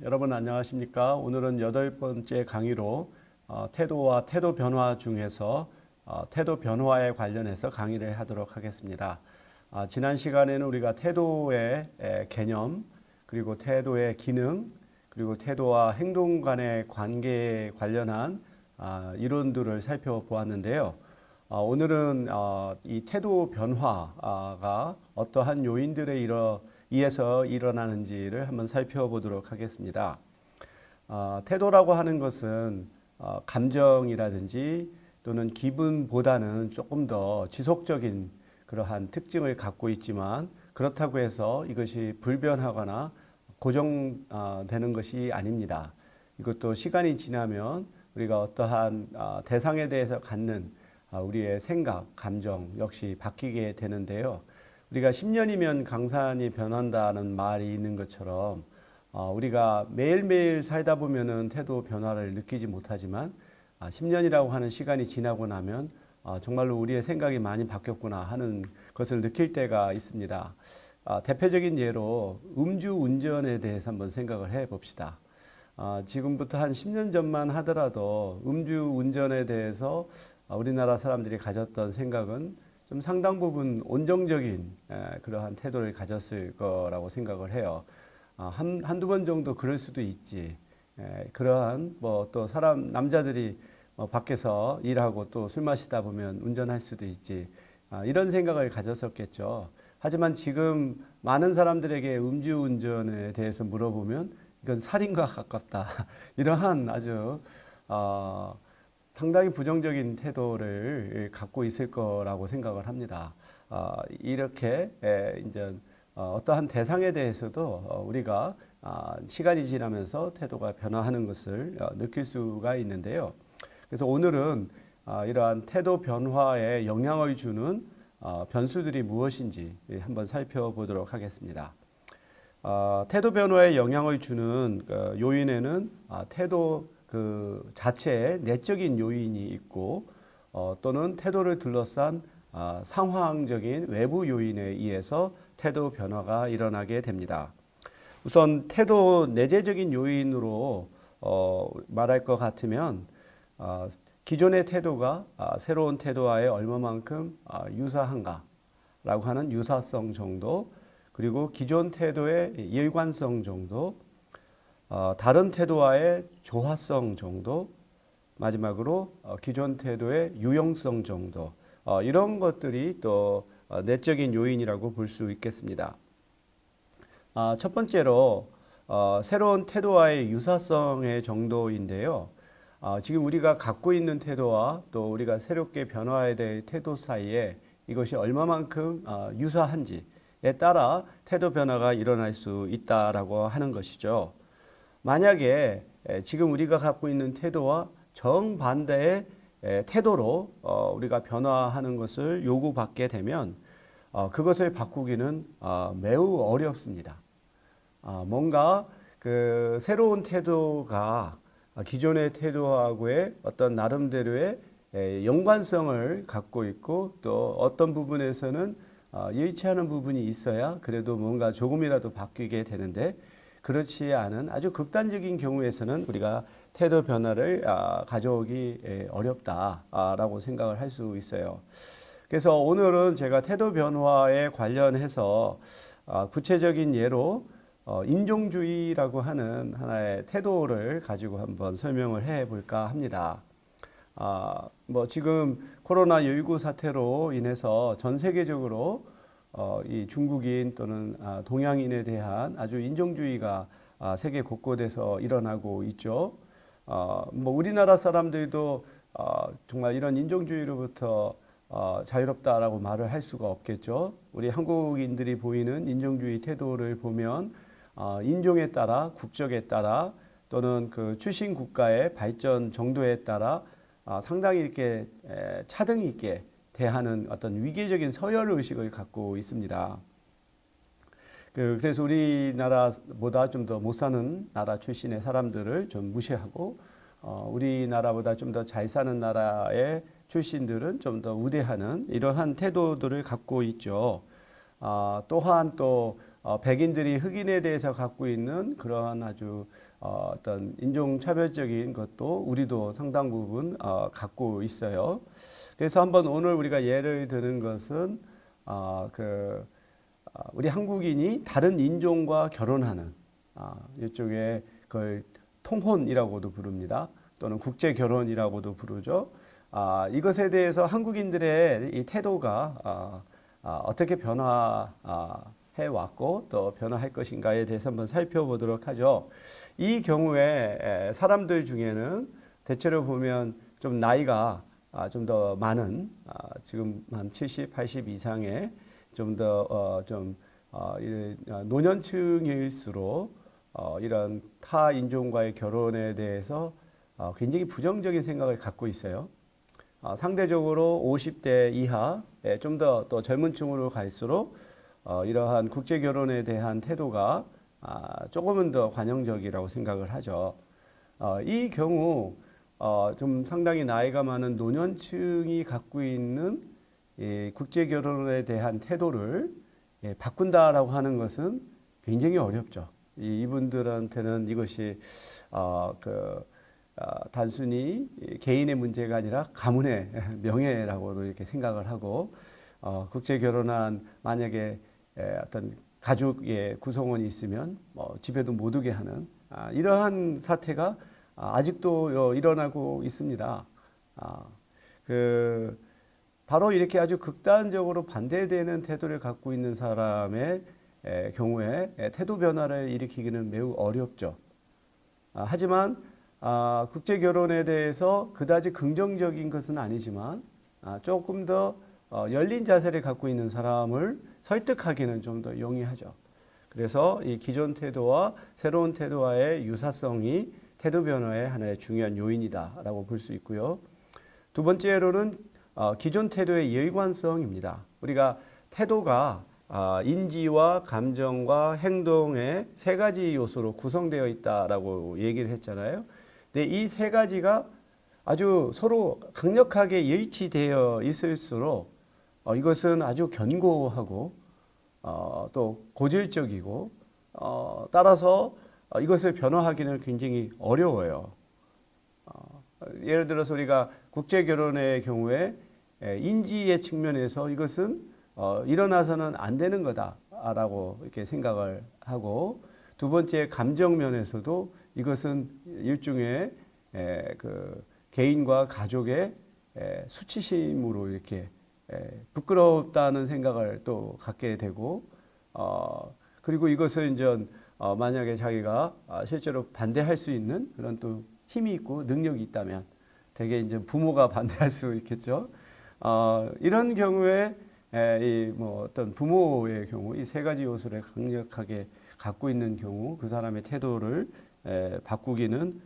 여러분 안녕하십니까? 오늘은 8번째 강의로 태도와 태도 변화 중에서 태도 변화에 관련해서 강의를 하도록 하겠습니다. 지난 시간에는 우리가 태도의 개념, 그리고 태도의 기능, 그리고 태도와 행동 간의 관계에 관련한 이론들을 살펴보았는데요. 오늘은 이 태도 변화가 어떠한 요인들에 의해서 일어나는지를 한번 살펴보도록 하겠습니다. 태도라고 하는 것은 감정이라든지 또는 기분보다는 조금 더 지속적인 그러한 특징을 갖고 있지만, 그렇다고 해서 이것이 불변하거나 고정되는 것이 아닙니다. 이것도 시간이 지나면 우리가 어떠한 대상에 대해서 갖는 우리의 생각, 감정 역시 바뀌게 되는데요. 우리가 10년이면 강산이 변한다는 말이 있는 것처럼 우리가 매일매일 살다 보면은 태도 변화를 느끼지 못하지만 10년이라고 하는 시간이 지나고 나면 정말로 우리의 생각이 많이 바뀌었구나 하는 것을 느낄 때가 있습니다. 대표적인 예로 음주운전에 대해서 한번 생각을 해 봅시다. 지금부터 한 10년 전만 하더라도 음주운전에 대해서 우리나라 사람들이 가졌던 생각은 좀 상당 부분 온정적인 그러한 태도를 가졌을 거라고 생각을 해요. 한두 번 정도 그럴 수도 있지. 그러한 또 남자들이 밖에서 일하고 또 술 마시다 보면 운전할 수도 있지. 이런 생각을 가졌었겠죠. 하지만 지금 많은 사람들에게 음주운전에 대해서 물어보면 이건 살인과 가깝다. 이러한 아주 상당히 부정적인 태도를 갖고 있을 거라고 생각을 합니다. 이렇게 이제 어떠한 대상에 대해서도 우리가 시간이 지나면서 태도가 변화하는 것을 느낄 수가 있는데요. 그래서 오늘은 이러한 태도 변화에 영향을 주는 변수들이 무엇인지 한번 살펴보도록 하겠습니다. 태도 변화에 영향을 주는 요인에는 태도 그 자체의 내적인 요인이 있고 또는 태도를 둘러싼 상황적인 외부 요인에 의해서 태도 변화가 일어나게 됩니다. 우선 태도 내재적인 요인으로 말할 것 같으면 기존의 태도가 새로운 태도와의 얼마만큼 유사한가라고 하는 유사성 정도, 그리고 기존 태도의 일관성 정도, 다른 태도와의 조화성 정도, 마지막으로 기존 태도의 유용성 정도, 이런 것들이 또 내적인 요인이라고 볼 수 있겠습니다. 첫 번째로 새로운 태도와의 유사성의 정도인데요. 지금 우리가 갖고 있는 태도와 또 우리가 새롭게 변화해야 될 태도 사이에 이것이 얼마만큼 유사한지에 따라 태도 변화가 일어날 수 있다라고 하는 것이죠. 만약에 지금 우리가 갖고 있는 태도와 정반대의 태도로 우리가 변화하는 것을 요구받게 되면 그것을 바꾸기는 매우 어렵습니다. 뭔가 그 새로운 태도가 기존의 태도하고의 어떤 나름대로의 연관성을 갖고 있고, 또 어떤 부분에서는 일치하는 부분이 있어야 그래도 뭔가 조금이라도 바뀌게 되는데, 그렇지 않은 아주 극단적인 경우에서는 우리가 태도 변화를 가져오기 어렵다라고 생각을 할 수 있어요. 그래서 오늘은 제가 태도 변화에 관련해서 구체적인 예로 인종주의라고 하는 하나의 태도를 가지고 한번 설명을 해 볼까 합니다. 지금 코로나19 사태로 인해서 전 세계적으로 이 중국인 또는 동양인에 대한 아주 인종주의가 세계 곳곳에서 일어나고 있죠. 우리나라 사람들도 정말 이런 인종주의로부터 자유롭다라고 말을 할 수가 없겠죠. 우리 한국인들이 보이는 인종주의 태도를 보면 인종에 따라, 국적에 따라, 또는 그 출신 국가의 발전 정도에 따라 상당히 이렇게 차등 있게 대하는 어떤 위계적인 서열 의식을 갖고 있습니다. 그래서 우리나라보다 좀 더 못 사는 나라 출신의 사람들을 좀 무시하고 우리나라보다 좀 더 잘 사는 나라의 출신들은 좀 더 우대하는 이러한 태도들을 갖고 있죠. 또한 또 백인들이 흑인에 대해서 갖고 있는 그러한 아주 어떤 인종차별적인 것도 우리도 상당 부분 갖고 있어요. 그래서 한번 오늘 우리가 예를 드는 것은 우리 한국인이 다른 인종과 결혼하는 이쪽에 그걸 통혼이라고도 부릅니다. 또는 국제 결혼이라고도 부르죠. 이것에 대해서 한국인들의 이 태도가 어떻게 변화해 왔고 또 변화할 것인가에 대해서 한번 살펴보도록 하죠. 이 경우에 사람들 중에는 대체로 보면 좀 나이가 좀 더 많은 지금 한 70, 80 이상의 좀 더 노년층일수록 이런 타 인종과의 결혼에 대해서 굉장히 부정적인 생각을 갖고 있어요. 상대적으로 50대 이하, 좀 더 또 젊은 층으로 갈수록 이러한 국제 결혼에 대한 태도가 조금은 더 관용적이라고 생각을 하죠. 이 경우 좀 상당히 나이가 많은 노년층이 갖고 있는 이 국제 결혼에 대한 태도를 바꾼다라고 하는 것은 굉장히 어렵죠. 이분들한테는 이것이 단순히 개인의 문제가 아니라 가문의 명예라고도 이렇게 생각을 하고 국제 결혼한 만약에 어떤 가족의 구성원이 있으면 집에도 못 오게 하는 이러한 사태가 아직도 일어나고 있습니다. 바로 이렇게 아주 극단적으로 반대되는 태도를 갖고 있는 사람의 경우에 태도 변화를 일으키기는 매우 어렵죠. 하지만 국제 결혼에 대해서 그다지 긍정적인 것은 아니지만 조금 더 열린 자세를 갖고 있는 사람을 설득하기는 좀 더 용이하죠. 그래서 이 기존 태도와 새로운 태도와의 유사성이 태도 변화의 하나의 중요한 요인이다라고 볼 수 있고요. 두 번째로는 기존 태도의 일관성입니다. 우리가 태도가 인지와 감정과 행동의 세 가지 요소로 구성되어 있다라고 얘기를 했잖아요. 근데 이 세 가지가 아주 서로 강력하게 일치되어 있을수록 이것은 아주 견고하고 또 고질적이고 따라서 이것을 변화하기는 굉장히 어려워요. 예를 들어서 우리가 국제 결혼의 경우에 인지의 측면에서 이것은 일어나서는 안 되는 거다라고 이렇게 생각을 하고, 두 번째 감정 면에서도 이것은 일종의 개인과 가족의 수치심으로 이렇게 부끄럽다는 생각을 또 갖게 되고, 그리고 이것을 이제 만약에 자기가 실제로 반대할 수 있는 그런 또 힘이 있고 능력이 있다면 되게 이제 부모가 반대할 수 있겠죠. 이런 경우에 어떤 부모의 경우 이 세 가지 요소를 강력하게 갖고 있는 경우 그 사람의 태도를 바꾸기는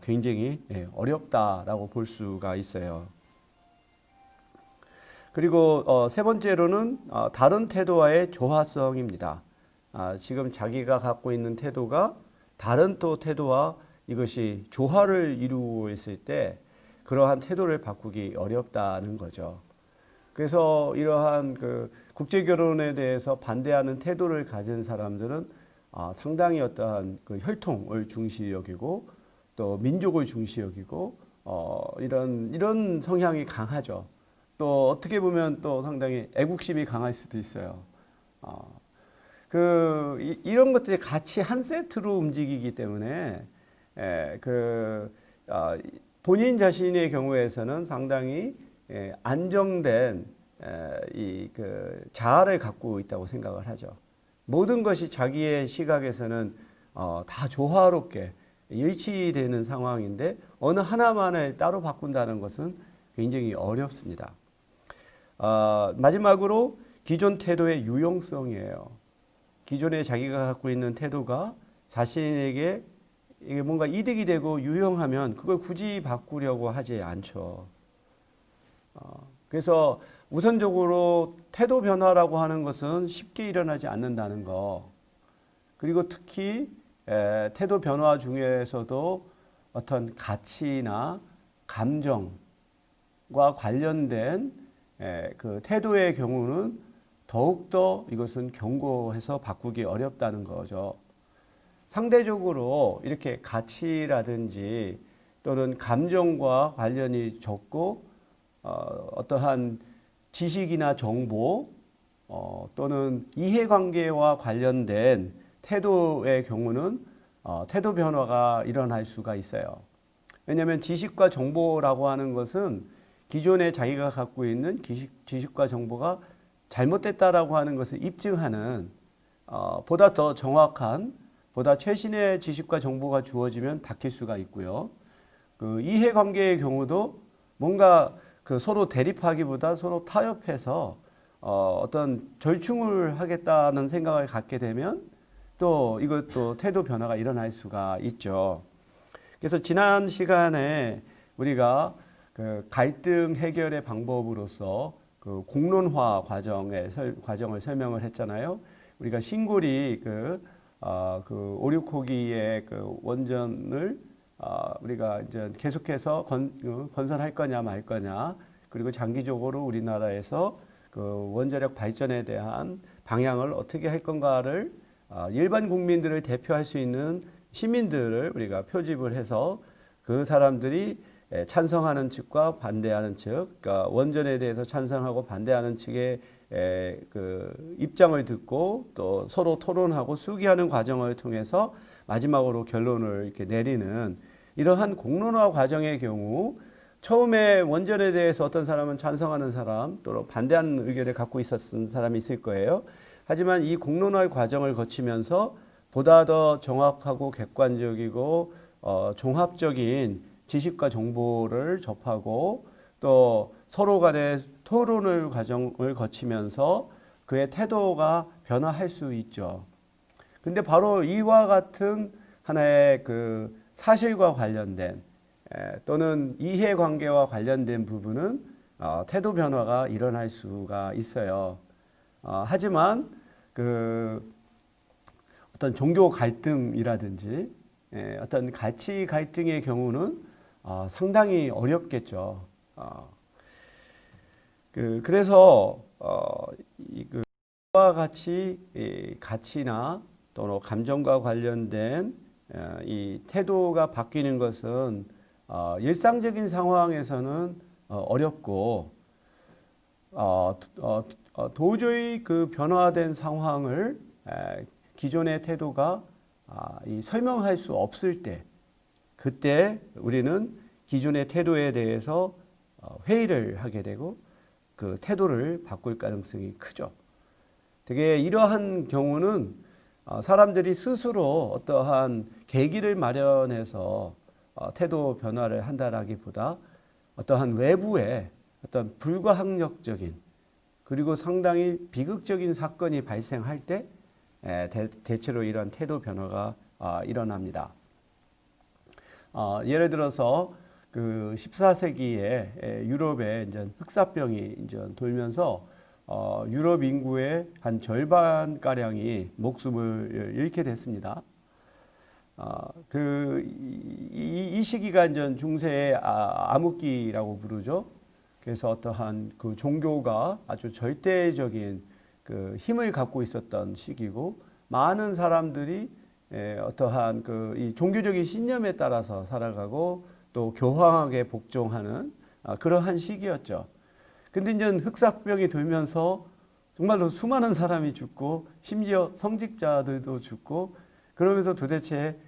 굉장히 어렵다라고 볼 수가 있어요. 그리고 세 번째로는 다른 태도와의 조화성입니다. 지금 자기가 갖고 있는 태도가 다른 또 태도와 이것이 조화를 이루고 있을 때 그러한 태도를 바꾸기 어렵다는 거죠. 그래서 이러한 국제 결혼에 대해서 반대하는 태도를 가진 사람들은 상당히 어떠한 혈통을 중시 여기고 또 민족을 중시 여기고 이런 성향이 강하죠. 또 어떻게 보면 또 상당히 애국심이 강할 수도 있어요. 이런 것들이 같이 한 세트로 움직이기 때문에 본인 자신의 경우에서는 상당히 안정된 자아를 갖고 있다고 생각을 하죠. 모든 것이 자기의 시각에서는 다 조화롭게 일치되는 상황인데 어느 하나만을 따로 바꾼다는 것은 굉장히 어렵습니다. 마지막으로 기존 태도의 유용성이에요. 기존에 자기가 갖고 있는 태도가 자신에게 이게 뭔가 이득이 되고 유용하면 그걸 굳이 바꾸려고 하지 않죠. 그래서 우선적으로 태도 변화라고 하는 것은 쉽게 일어나지 않는다는 거. 그리고 특히 태도 변화 중에서도 어떤 가치나 감정과 관련된 그 태도의 경우는 더욱더 이것은 견고해서 바꾸기 어렵다는 거죠. 상대적으로 이렇게 가치라든지 또는 감정과 관련이 적고 어떠한 지식이나 정보 또는 이해관계와 관련된 태도의 경우는 태도 변화가 일어날 수가 있어요. 왜냐하면 지식과 정보라고 하는 것은 기존에 자기가 갖고 있는 지식과 정보가 잘못됐다라고 하는 것을 입증하는 보다 더 정확한, 보다 최신의 지식과 정보가 주어지면 바뀔 수가 있고요. 그 이해관계의 경우도 뭔가 그 서로 대립하기보다 서로 타협해서 어떤 절충을 하겠다는 생각을 갖게 되면 또 이것도 태도 변화가 일어날 수가 있죠. 그래서 지난 시간에 우리가 그 갈등 해결의 방법으로서 그 공론화 과정을 설명을 했잖아요. 우리가 신골이 그 5, 6호기의 그 원전을 우리가 이제 계속해서 건설할 거냐 말 거냐, 그리고 장기적으로 우리나라에서 그 원자력 발전에 대한 방향을 어떻게 할 건가를 일반 국민들을 대표할 수 있는 시민들을 우리가 표집을 해서 그 사람들이 찬성하는 측과 반대하는 측, 그러니까 원전에 대해서 찬성하고 반대하는 측의 그 입장을 듣고 또 서로 토론하고 수기하는 과정을 통해서 마지막으로 결론을 이렇게 내리는 이러한 공론화 과정의 경우, 처음에 원전에 대해서 어떤 사람은 찬성하는 사람 또는 반대하는 의견을 갖고 있었던 사람이 있을 거예요. 하지만 이 공론화 과정을 거치면서 보다 더 정확하고 객관적이고 종합적인 지식과 정보를 접하고 또 서로 간의 토론을 과정을 거치면서 그의 태도가 변화할 수 있죠. 근데 바로 이와 같은 하나의 그 사실과 관련된 또는 이해관계와 관련된 부분은 태도 변화가 일어날 수가 있어요. 하지만 그 어떤 종교 갈등이라든지 어떤 가치 갈등의 경우는 상당히 어렵겠죠. 그래서 이와 같이 가치나 또는 감정과 관련된 이 태도가 바뀌는 것은 일상적인 상황에서는 어렵고 도저히 그 변화된 상황을 기존의 태도가 설명할 수 없을 때, 그때 우리는 기존의 태도에 대해서 회의를 하게 되고 그 태도를 바꿀 가능성이 크죠. 되게 이러한 경우는 사람들이 스스로 어떠한 계기를 마련해서 태도 변화를 한다라기보다 어떠한 외부의 어떤 불가항력적인 그리고 상당히 비극적인 사건이 발생할 때 대체로 이런 태도 변화가 일어납니다. 예를 들어서 그 14세기에 유럽에 이제 흑사병이 이제 돌면서 유럽 인구의 한 절반 가량이 목숨을 잃게 됐습니다. 이 시기가 이제 중세의 암흑기라고 부르죠. 그래서 어떠한 그 종교가 아주 절대적인 그 힘을 갖고 있었던 시기고, 많은 사람들이 어떠한 이 종교적인 신념에 따라서 살아가고 또 교황에게 복종하는 그러한 시기였죠. 근데 이제 흑사병이 돌면서 정말로 수많은 사람이 죽고 심지어 성직자들도 죽고, 그러면서 도대체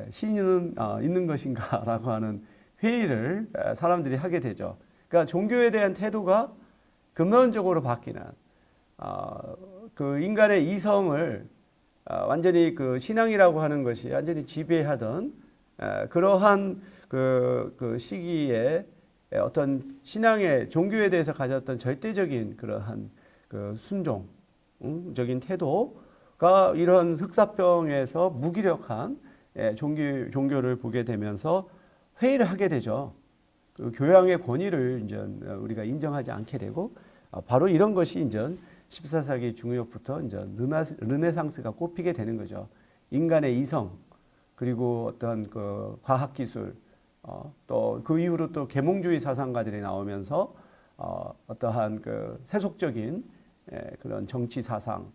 신은 있는 것인가라고 하는 회의를 사람들이 하게 되죠. 그러니까 종교에 대한 태도가 근본적으로 바뀌는 그 인간의 이성을 완전히 그 신앙이라고 하는 것이 완전히 지배하던 그러한 그 시기에 어떤 신앙의 종교에 대해서 가졌던 절대적인 그러한 그 순종적인 태도가 이런 흑사병에서 무기력한 종교를 보게 되면서 회의를 하게 되죠. 그 교양의 권위를 이제 우리가 인정하지 않게 되고, 바로 이런 것이 이제 14세기 중후부터 이제 르네상스가 꼽히게 되는 거죠. 인간의 이성, 그리고 어떤 그 과학 기술, 또 그 이후로 또 계몽주의 사상가들이 나오면서 어떠한 그 세속적인 그런 정치 사상,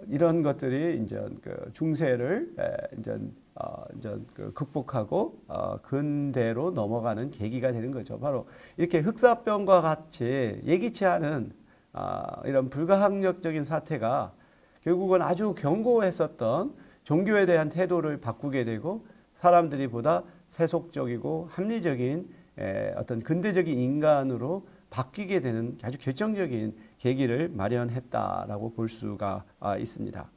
이런 것들이 이제 그 중세를 이제 그 극복하고 근대로 넘어가는 계기가 되는 거죠. 바로 이렇게 흑사병과 같이 예기치 않은 이런 불가항력적인 사태가 결국은 아주 견고했었던 종교에 대한 태도를 바꾸게 되고 사람들이 보다 세속적이고 합리적인 어떤 근대적인 인간으로 바뀌게 되는 아주 결정적인 계기를 마련했다라고 볼 수가 있습니다.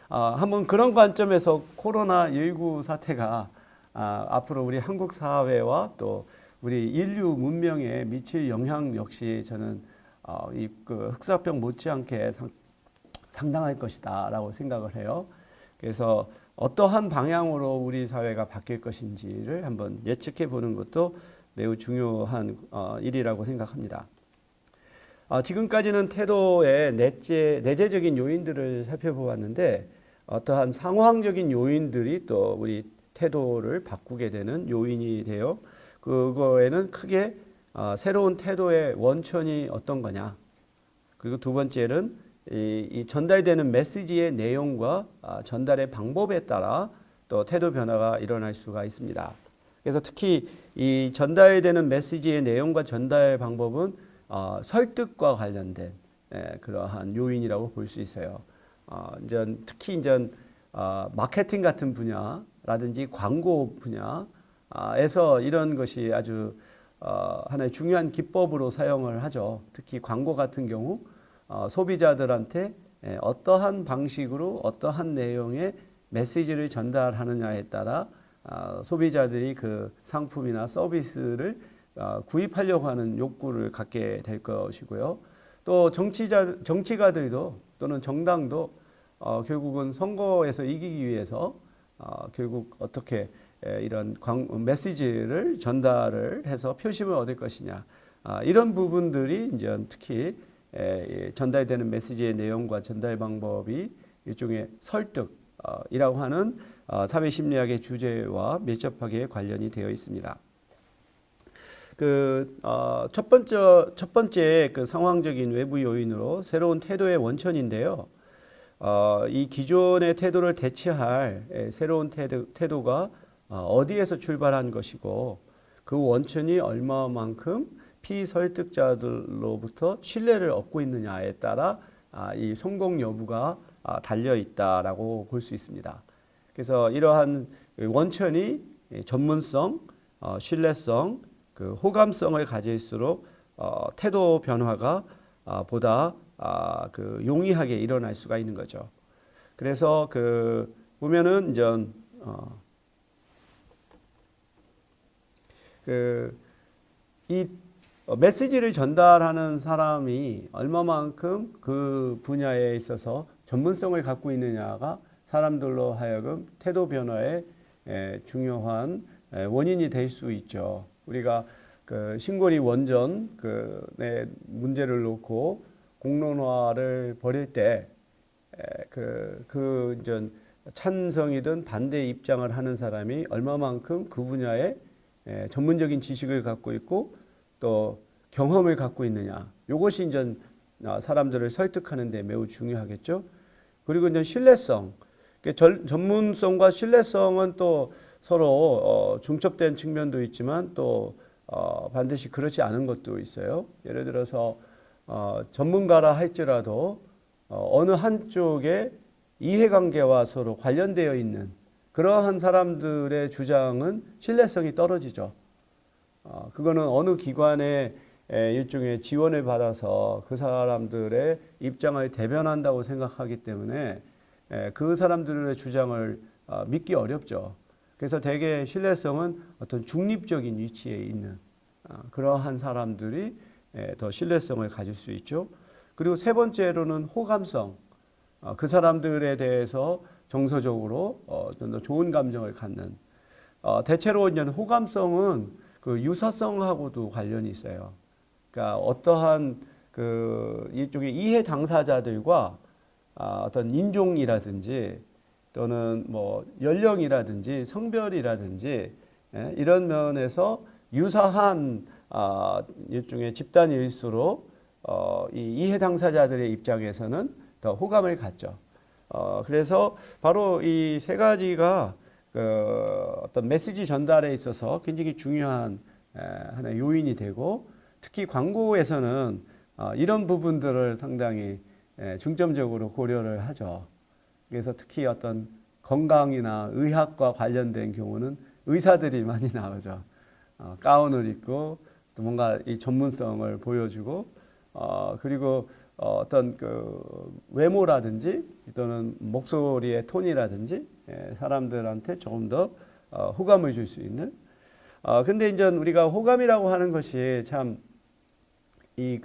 한번 그런 관점에서 코로나19 사태가 앞으로 우리 한국 사회와 또 우리 인류 문명에 미칠 영향 역시 저는 이 그 흑사병 못지않게 상당할 것이다라고 생각을 해요. 그래서 어떠한 방향으로 우리 사회가 바뀔 것인지를 한번 예측해 보는 것도 매우 중요한 일이라고 생각합니다. 지금까지는 태도의 내재적인 요인들을 살펴보았는데 어떠한 상황적인 요인들이 또 우리 태도를 바꾸게 되는 요인이 되어 그거에는 크게 새로운 태도의 원천이 어떤 거냐, 그리고 두 번째는 이 전달되는 메시지의 내용과 전달의 방법에 따라 또 태도 변화가 일어날 수가 있습니다. 그래서 특히 이 전달되는 메시지의 내용과 전달 방법은 설득과 관련된 그러한 요인이라고 볼 수 있어요. 특히 마케팅 같은 분야라든지 광고 분야에서 이런 것이 아주 하나의 중요한 기법으로 사용을 하죠. 특히 광고 같은 경우 소비자들한테 어떠한 방식으로 어떠한 내용의 메시지를 전달하느냐에 따라 소비자들이 그 상품이나 서비스를 구입하려고 하는 욕구를 갖게 될 것이고요. 또 정치가들도 또는 정당도 결국은 선거에서 이기기 위해서 결국 어떻게 이런 메시지를 전달을 해서 표심을 얻을 것이냐, 이런 부분들이 이제 특히 전달되는 메시지의 내용과 전달 방법이 일종의 설득이라고 하는 사회심리학의 주제와 밀접하게 관련이 되어 있습니다. 첫 번째 그 상황적인 외부 요인으로 새로운 태도의 원천인데요. 이 기존의 태도를 대체할 새로운 태도가 어디에서 출발한 것이고 그 원천이 얼마만큼 피설득자들로부터 신뢰를 얻고 있느냐에 따라 이 성공 여부가 달려 있다라고 볼 수 있습니다. 그래서 이러한 원천이 전문성, 신뢰성, 그 호감성을 가질수록 태도 변화가 보다 그 용이하게 일어날 수가 있는 거죠. 그래서 보면은 이 메시지를 전달하는 사람이 얼마만큼 그 분야에 있어서 전문성을 갖고 있느냐가 사람들로 하여금 태도 변화의 중요한 원인이 될 수 있죠. 우리가 신고리 원전의 문제를 놓고 공론화를 벌일 때 찬성이든 반대 입장을 하는 사람이 얼마만큼 그 분야에 전문적인 지식을 갖고 있고 또 경험을 갖고 있느냐, 이것이 이제 사람들을 설득하는 데 매우 중요하겠죠. 그리고 이제 신뢰성, 전문성과 신뢰성은 또 서로 중첩된 측면도 있지만 또 반드시 그렇지 않은 것도 있어요. 예를 들어서 전문가라 할지라도 어느 한쪽의 이해관계와 서로 관련되어 있는 그러한 사람들의 주장은 신뢰성이 떨어지죠. 그거는 어느 기관의 일종의 지원을 받아서 그 사람들의 입장을 대변한다고 생각하기 때문에 그 사람들의 주장을 믿기 어렵죠. 그래서 대개 신뢰성은 어떤 중립적인 위치에 있는 그러한 사람들이 더 신뢰성을 가질 수 있죠. 그리고 세 번째로는 호감성. 그 사람들에 대해서 정서적으로 좀 더 좋은 감정을 갖는. 대체로 이제 호감성은 그 유사성하고도 관련이 있어요. 그러니까 어떠한 일종의 이해 당사자들과 어떤 인종이라든지 또는 뭐 연령이라든지 성별이라든지 이런 면에서 유사한 일종의 집단일수록 이 이해 당사자들의 입장에서는 더 호감을 갖죠. 그래서 바로 이 세 가지가 어떤 메시지 전달에 있어서 굉장히 중요한 하나의 요인이 되고, 특히 광고에서는 이런 부분들을 상당히 중점적으로 고려를 하죠. 그래서 특히 어떤 건강이나 의학과 관련된 경우는 의사들이 많이 나오죠. 가운을 입고 또 뭔가 이 전문성을 보여주고, 그리고 어떤 그 외모라든지 또는 목소리의 톤이라든지 사람들한테 조금 더 호감을 줄 수 있는. 근데 이제 우리가 호감이라고 하는 것이 참 이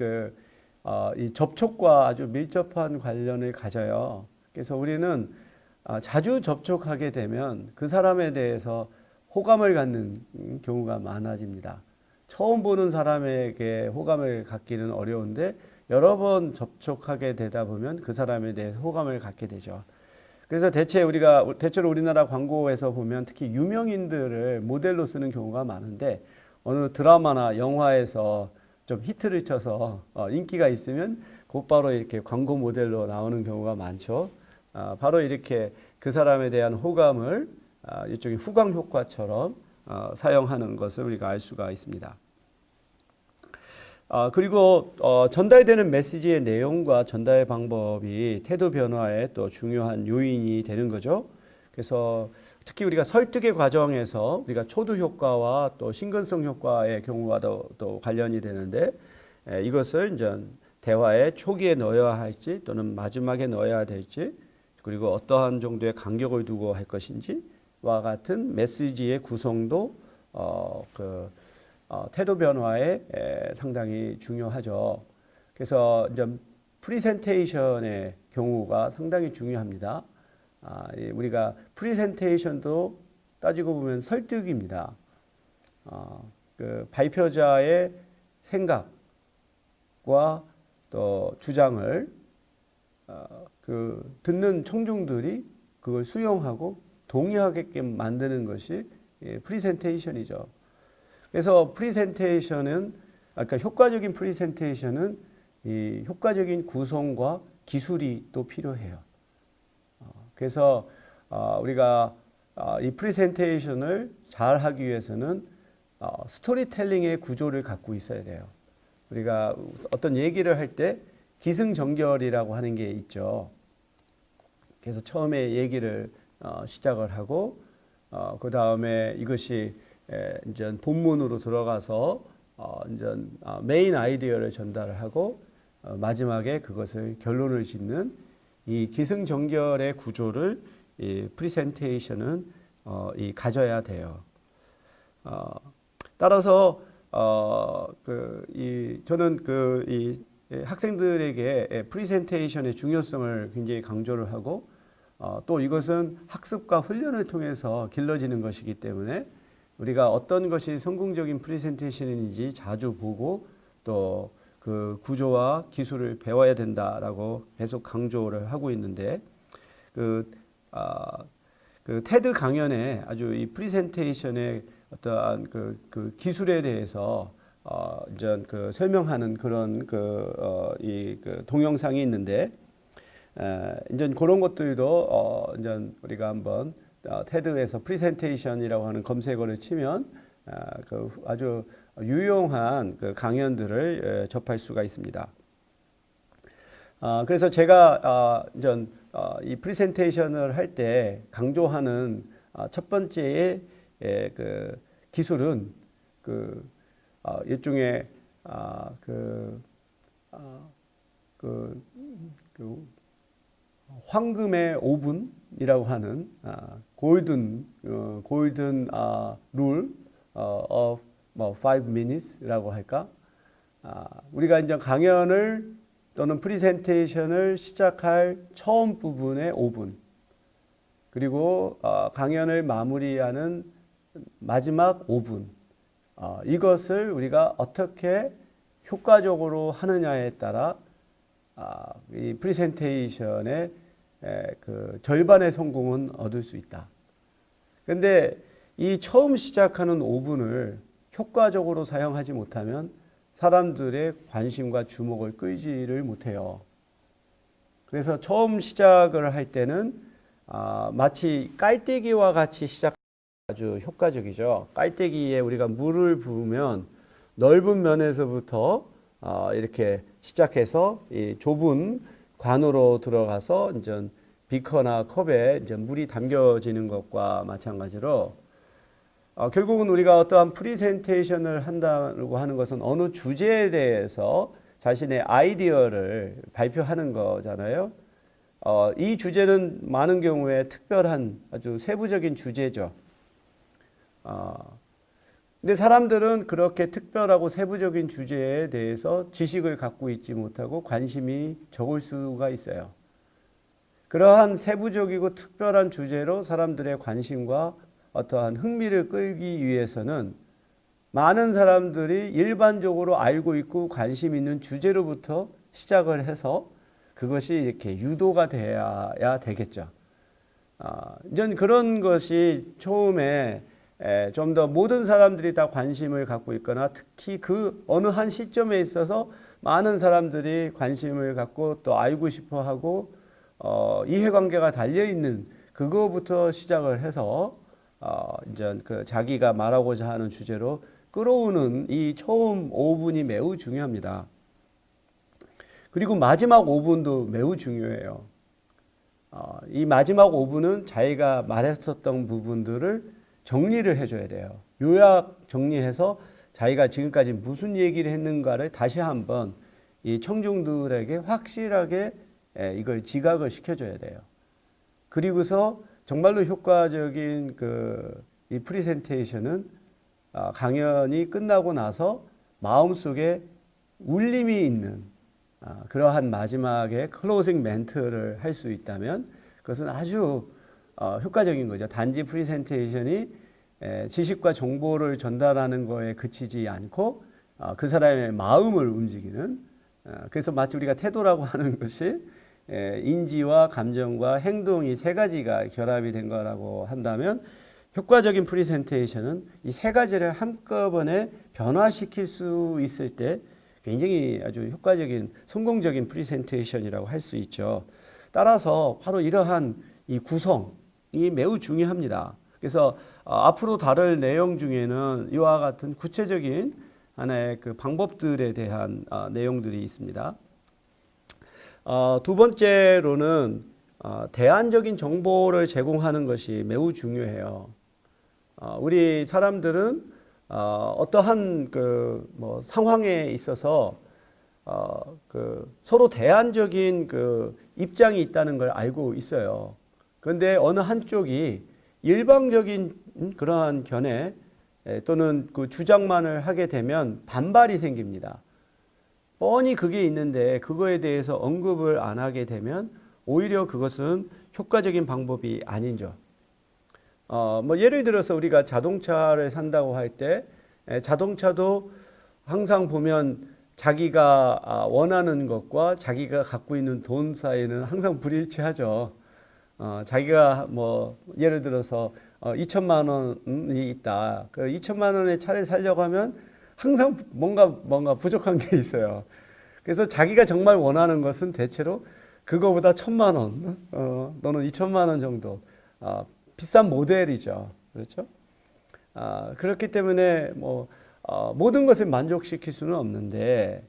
접촉과 아주 밀접한 관련을 가져요. 그래서 우리는 자주 접촉하게 되면 그 사람에 대해서 호감을 갖는 경우가 많아집니다. 처음 보는 사람에게 호감을 갖기는 어려운데 여러 번 접촉하게 되다 보면 그 사람에 대해서 호감을 갖게 되죠. 그래서 대체로 우리나라 광고에서 보면 특히 유명인들을 모델로 쓰는 경우가 많은데, 어느 드라마나 영화에서 좀 히트를 쳐서 인기가 있으면 곧바로 이렇게 광고 모델로 나오는 경우가 많죠. 바로 이렇게 그 사람에 대한 호감을 일종의 후광 효과처럼 사용하는 것을 우리가 알 수가 있습니다. 그리고 전달되는 메시지의 내용과 전달 방법이 태도 변화에 또 중요한 요인이 되는 거죠. 그래서 특히 우리가 설득의 과정에서 우리가 초두 효과와 또 신근성 효과의 경우가 또 관련이 되는데, 이것을 이제 대화의 초기에 넣어야 할지 또는 마지막에 넣어야 될지, 그리고 어떠한 정도의 간격을 두고 할 것인지와 같은 메시지의 구성도 태도 변화에 상당히 중요하죠. 그래서 이제 프리젠테이션의 경우가 상당히 중요합니다. 우리가 프리젠테이션도 따지고 보면 설득입니다. 그 발표자의 생각과 또 주장을 그 듣는 청중들이 그걸 수용하고 동의하게끔 만드는 것이 프리젠테이션이죠. 그래서 프리젠테이션은, 그러니까 효과적인 프리젠테이션은 이 효과적인 구성과 기술이 또 필요해요. 그래서 우리가 이 프리젠테이션을 잘 하기 위해서는 스토리텔링의 구조를 갖고 있어야 돼요. 우리가 어떤 얘기를 할 때 기승전결이라고 하는 게 있죠. 그래서 처음에 얘기를 시작을 하고, 그 다음에 이것이 이제 본문으로 들어가서 이제 메인 아이디어를 전달을 하고, 마지막에 그것을 결론을 짓는 이 기승전결의 구조를 이 프리젠테이션은 가져야 돼요. 따라서 저는 이 학생들에게 프리젠테이션의 중요성을 굉장히 강조를 하고, 또 이것은 학습과 훈련을 통해서 길러지는 것이기 때문에 우리가 어떤 것이 성공적인 프레젠테이션인지 자주 보고 또 그 구조와 기술을 배워야 된다라고 계속 강조를 하고 있는데, 그 테드 강연에 아주 이 프레젠테이션의 어떠한 그 기술에 대해서 이제 설명하는 그런 동영상이 있는데, 이제 그런 것들도 이제 우리가 한번 테드에서 프레젠테이션이라고 하는 검색어를 치면 아주 유용한 강연들을 접할 수가 있습니다. 그래서 제가 이제 이 프레젠테이션을 할 때 강조하는 첫 번째의 기술은 일종의 황금의 5분이라고 하는 골든 룰 of 5 minutes라고 할까? 우리가 이제 강연을 또는 프레젠테이션을 시작할 처음 부분의 5분, 그리고 강연을 마무리하는 마지막 5분, 이것을 우리가 어떻게 효과적으로 하느냐에 따라 이 프레젠테이션의 그 절반의 성공은 얻을 수 있다. 그런데 이 처음 시작하는 5분을 효과적으로 사용하지 못하면 사람들의 관심과 주목을 끌지를 못해요. 그래서 처음 시작을 할 때는 마치 깔때기와 같이 시작 아주 효과적이죠. 깔때기에 우리가 물을 부으면 넓은 면에서부터 이렇게 시작해서 이 좁은 관으로 들어가서 이제 비커나 컵에 이제 물이 담겨지는 것과 마찬가지로 결국은 우리가 어떠한 프리젠테이션을 한다고 하는 것은 어느 주제에 대해서 자신의 아이디어를 발표하는 거잖아요. 이 주제는 많은 경우에 특별한 아주 세부적인 주제죠. 근데 사람들은 그렇게 특별하고 세부적인 주제에 대해서 지식을 갖고 있지 못하고 관심이 적을 수가 있어요. 그러한 세부적이고 특별한 주제로 사람들의 관심과 어떠한 흥미를 끌기 위해서는 많은 사람들이 일반적으로 알고 있고 관심 있는 주제로부터 시작을 해서 그것이 이렇게 유도가 돼야 되겠죠. 이제 그런 것이 처음에 좀 더 모든 사람들이 다 관심을 갖고 있거나 특히 그 어느 한 시점에 있어서 많은 사람들이 관심을 갖고 또 알고 싶어 하고 이해관계가 달려있는 그거부터 시작을 해서 이제 그 자기가 말하고자 하는 주제로 끌어오는 이 처음 5분이 매우 중요합니다. 그리고 마지막 5분도 매우 중요해요. 이 마지막 5분은 자기가 말했었던 부분들을 정리를 해줘야 돼요. 요약 정리해서 자기가 지금까지 무슨 얘기를 했는가를 다시 한번 이 청중들에게 확실하게 이걸 지각을 시켜줘야 돼요. 그리고서 정말로 효과적인 이 프리젠테이션은 강연이 끝나고 나서 마음속에 울림이 있는 그러한 마지막에 클로징 멘트를 할 수 있다면 그것은 아주 효과적인 거죠. 단지 프리젠테이션이 지식과 정보를 전달하는 거에 그치지 않고 그 사람의 마음을 움직이는 그래서 마치 우리가 태도라고 하는 것이 인지와 감정과 행동이 세 가지가 결합이 된 거라고 한다면 효과적인 프리젠테이션은 이 세 가지를 한꺼번에 변화시킬 수 있을 때 굉장히 아주 효과적인 성공적인 프리젠테이션이라고 할 수 있죠. 따라서 바로 이러한 이 구성이 매우 중요합니다. 그래서 앞으로 다룰 내용 중에는 이와 같은 구체적인 하나의 그 방법들에 대한 내용들이 있습니다. 두 번째로는 대안적인 정보를 제공하는 것이 매우 중요해요. 우리 사람들은 어떠한 뭐 상황에 있어서 서로 대안적인 입장이 있다는 걸 알고 있어요. 그런데 어느 한쪽이 일방적인 그러한 견해 또는 그 주장만을 하게 되면 반발이 생깁니다. 뻔히 그게 있는데 그거에 대해서 언급을 안 하게 되면 오히려 그것은 효과적인 방법이 아니죠. 뭐 예를 들어서 우리가 자동차를 산다고 할 때 자동차도 항상 보면 자기가 원하는 것과 자기가 갖고 있는 돈 사이는 항상 불일치하죠. 자기가 뭐 예를 들어서 2천만 원이 있다. 그 2천만 원의 차를 사려고 하면 항상 뭔가 부족한 게 있어요. 그래서 자기가 정말 원하는 것은 대체로 그거보다 1,000만 원, 너는 2천만 원 정도 비싼 모델이죠. 그렇죠? 그렇기 때문에 뭐 모든 것을 만족시킬 수는 없는데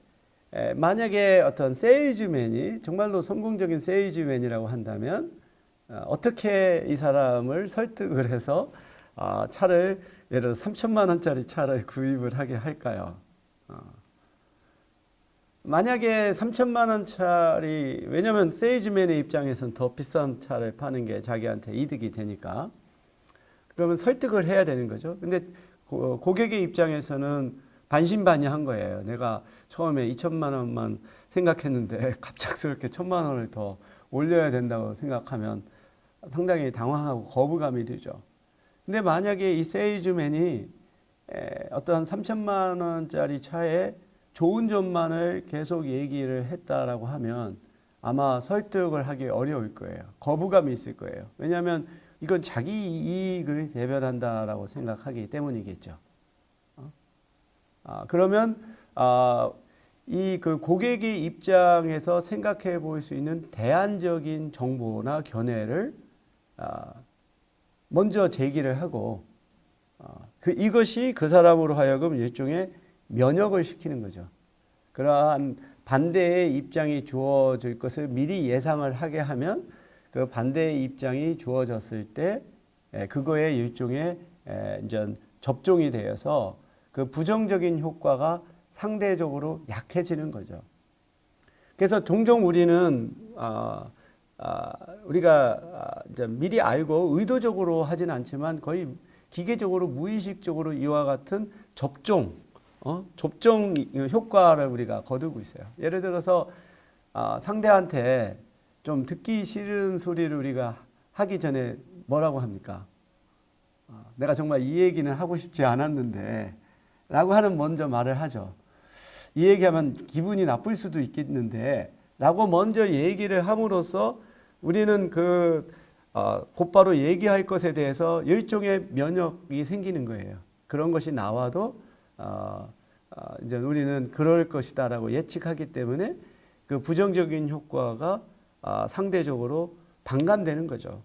만약에 어떤 세일즈맨이 정말로 성공적인 세일즈맨이라고 한다면 어떻게 이 사람을 설득을 해서 차를 예를 들어 3천만 원짜리 차를 구입을 하게 할까요? 만약에 3천만 원짜리 왜냐하면 세일즈맨의 입장에서는 더 비싼 차를 파는 게 자기한테 이득이 되니까 그러면 설득을 해야 되는 거죠. 근데 고객의 입장에서는 반신반의한 거예요. 내가 처음에 2천만 원만 생각했는데 갑작스럽게 1,000만 원을 더 올려야 된다고 생각하면 상당히 당황하고 거부감이 들죠. 근데 만약에 이 세일즈맨이 어떠한 3천만 원짜리 차에 좋은 점만을 계속 얘기를 했다라고 하면 아마 설득을 하기 어려울 거예요. 거부감이 있을 거예요. 왜냐하면 이건 자기 이익을 대변한다라고 생각하기 때문이겠죠. 그러면 이 그 고객의 입장에서 생각해 볼 수 있는 대안적인 정보나 견해를 먼저 제기를 하고 이것이 그 사람으로 하여금 일종의 면역을 시키는 거죠. 그러한 반대의 입장이 주어질 것을 미리 예상을 하게 하면 그 반대의 입장이 주어졌을 때 그거에 일종의 이제 접종이 되어서 그 부정적인 효과가 상대적으로 약해지는 거죠. 그래서 종종 우리는 우리가 이제 미리 알고 의도적으로 하진 않지만 거의 기계적으로 무의식적으로 이와 같은 접종 효과를 우리가 거두고 있어요. 예를 들어서 상대한테 좀 듣기 싫은 소리를 우리가 하기 전에 뭐라고 합니까? 내가 정말 이 얘기는 하고 싶지 않았는데 라고 하는 먼저 말을 하죠. 이 얘기하면 기분이 나쁠 수도 있겠는데 라고 먼저 얘기를 함으로써 우리는 곧바로 얘기할 것에 대해서 일종의 면역이 생기는 거예요. 그런 것이 나와도 이제 우리는 그럴 것이다라고 예측하기 때문에 그 부정적인 효과가 상대적으로 반감되는 거죠.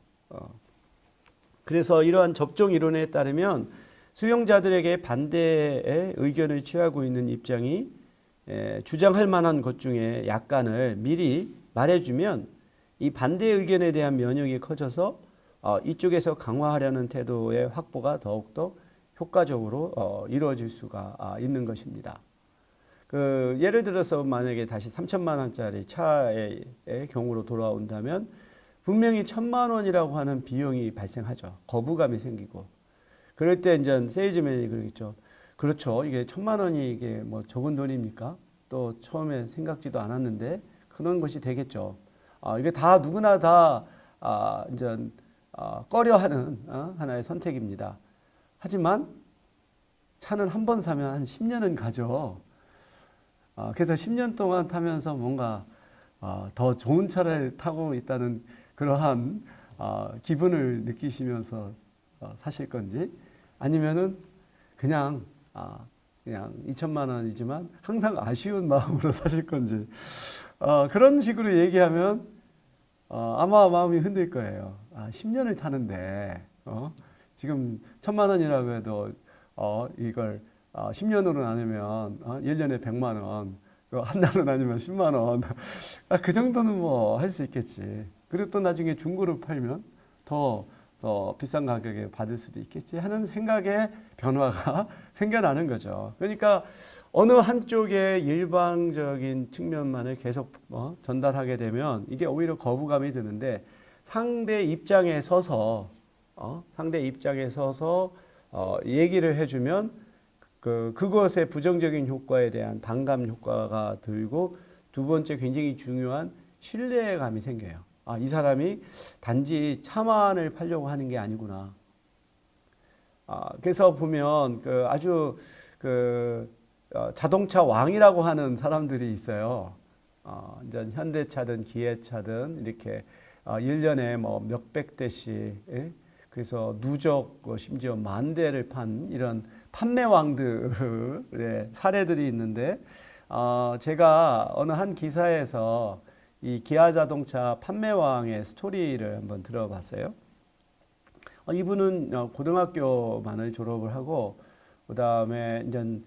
그래서 이러한 접종 이론에 따르면 수용자들에게 반대의 의견을 취하고 있는 입장이 주장할 만한 것 중에 약간을 미리 말해주면 이 반대 의견에 대한 면역이 커져서 이쪽에서 강화하려는 태도의 확보가 더욱더 효과적으로 이루어질 수가 있는 것입니다. 예를 들어서 만약에 다시 3천만 원짜리 차의 경우로 돌아온다면 분명히 1,000만 원이라고 하는 비용이 발생하죠. 거부감이 생기고. 그럴 때 이제 세일즈맨이 그러겠죠. 그렇죠. 이게 1,000만 원이 이게 뭐 적은 돈입니까? 또 처음에 생각지도 않았는데 그런 것이 되겠죠. 이게 다 누구나 다 이제 꺼려하는 하나의 선택입니다. 하지만 차는 한 번 사면 한 10년은 가죠. 그래서 10년 동안 타면서 뭔가 더 좋은 차를 타고 있다는 그러한 기분을 느끼시면서 사실 건지 아니면은 그냥 2천만 원이지만 항상 아쉬운 마음으로 사실 건지 그런 식으로 얘기하면 아마 마음이 흔들 거예요. 10년을 타는데 지금 1,000만 원이라고 해도 이걸 10년으로 나누면 1년에 100만 원, 한 달로 나누면 10만 원. 그 정도는 뭐 할 수 있겠지. 그리고 또 나중에 중고로 팔면 더 비싼 가격에 받을 수도 있겠지 하는 생각의 변화가 생겨나는 거죠. 그러니까 어느 한쪽의 일방적인 측면만을 계속 전달하게 되면 이게 오히려 거부감이 드는데 상대 입장에 서서 얘기를 해주면 그것의 부정적인 효과에 대한 반감 효과가 들고 두 번째 굉장히 중요한 신뢰감이 생겨요. 이 사람이 단지 차만을 팔려고 하는 게 아니구나. 그래서 보면 아주 자동차 왕이라고 하는 사람들이 있어요. 이제 현대차든 기아차든 이렇게 1년에 뭐 몇백 대씩 그래서 누적 심지어 만 대를 판 이런 판매왕들의 사례들이 있는데 제가 어느 한 기사에서 이 기아 자동차 판매왕의 스토리를 한번 들어봤어요. 이분은 고등학교만을 졸업을 하고 그다음에 이제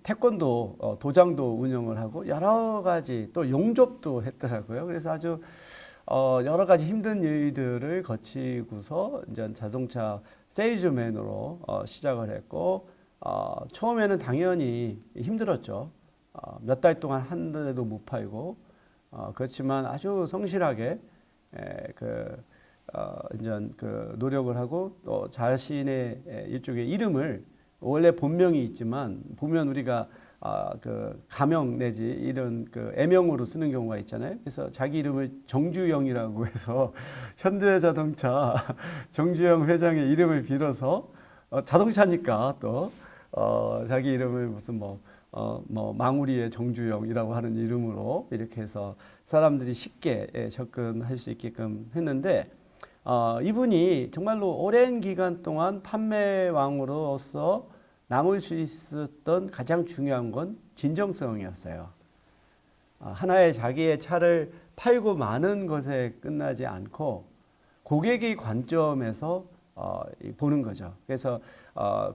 태권도 도장도 운영을 하고 여러 가지 또 용접도 했더라고요. 그래서 아주 여러 가지 힘든 일들을 거치고서 이제 자동차 세일즈맨으로 시작을 했고 처음에는 당연히 힘들었죠. 몇 달 동안 한 대도 못 팔고 그렇지만 아주 성실하게 이제 노력을 하고 또 자신의 일종의 이름을 원래 본명이 있지만 보면 우리가 가명 내지 이런 애명으로 쓰는 경우가 있잖아요. 그래서 자기 이름을 정주영이라고 해서 현대자동차 정주영 회장의 이름을 빌어서 자동차니까 또 자기 이름을 무슨 망우리의 정주영이라고 하는 이름으로 이렇게 해서 사람들이 쉽게 접근할 수 있게끔 했는데 이분이 정말로 오랜 기간 동안 판매왕으로서 남을 수 있었던 가장 중요한 건 진정성이었어요. 하나의 자기의 차를 팔고 마는 것에 끝나지 않고 고객의 관점에서 보는 거죠. 그래서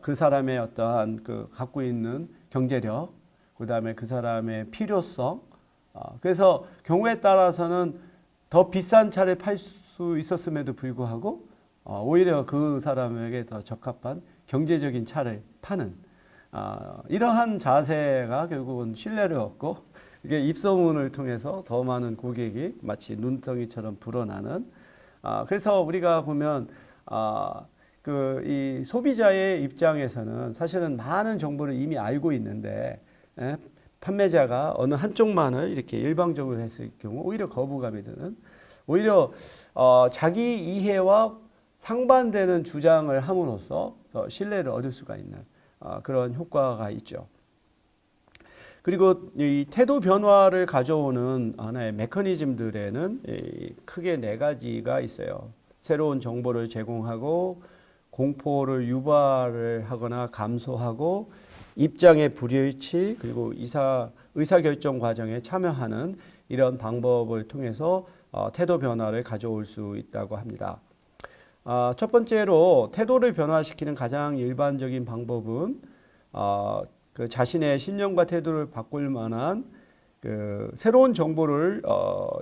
그 사람의 어떠한 그 갖고 있는 경제력, 그 다음에 그 사람의 필요성, 그래서 경우에 따라서는 더 비싼 차를 팔 수 있었음에도 불구하고 오히려 그 사람에게 더 적합한 경제적인 차를 파는 이러한 자세가 결국은 신뢰를 얻고 이게 입소문을 통해서 더 많은 고객이 마치 눈덩이처럼 불어나는 그래서 우리가 보면 그 이 소비자의 입장에서는 사실은 많은 정보를 이미 알고 있는데 판매자가 어느 한쪽만을 이렇게 일방적으로 했을 경우 오히려 거부감이 드는 오히려 자기 이해와 상반되는 주장을 함으로써 더 신뢰를 얻을 수가 있는 그런 효과가 있죠. 그리고 이 태도 변화를 가져오는 하나의 메커니즘들에는 크게 4가지가 있어요. 새로운 정보를 제공하고 공포를 유발을 하거나 감소하고 입장의 불일치 그리고 의사결정 과정에 참여하는 이런 방법을 통해서 태도 변화를 가져올 수 있다고 합니다. 첫 번째로 태도를 변화시키는 가장 일반적인 방법은 그 자신의 신념과 태도를 바꿀 만한 그 새로운 정보를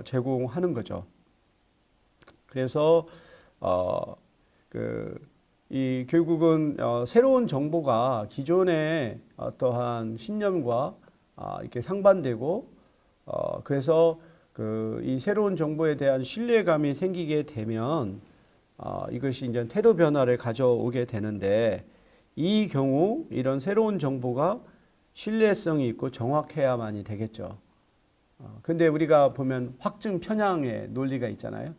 제공하는 거죠. 그래서 이 결국은 새로운 정보가 기존의 어떠한 신념과 이렇게 상반되고 그래서 이 새로운 정보에 대한 신뢰감이 생기게 되면 이것이 이제 태도 변화를 가져오게 되는데 이 경우 이런 새로운 정보가 신뢰성이 있고 정확해야만이 되겠죠. 근데 우리가 보면 확증 편향의 논리가 있잖아요.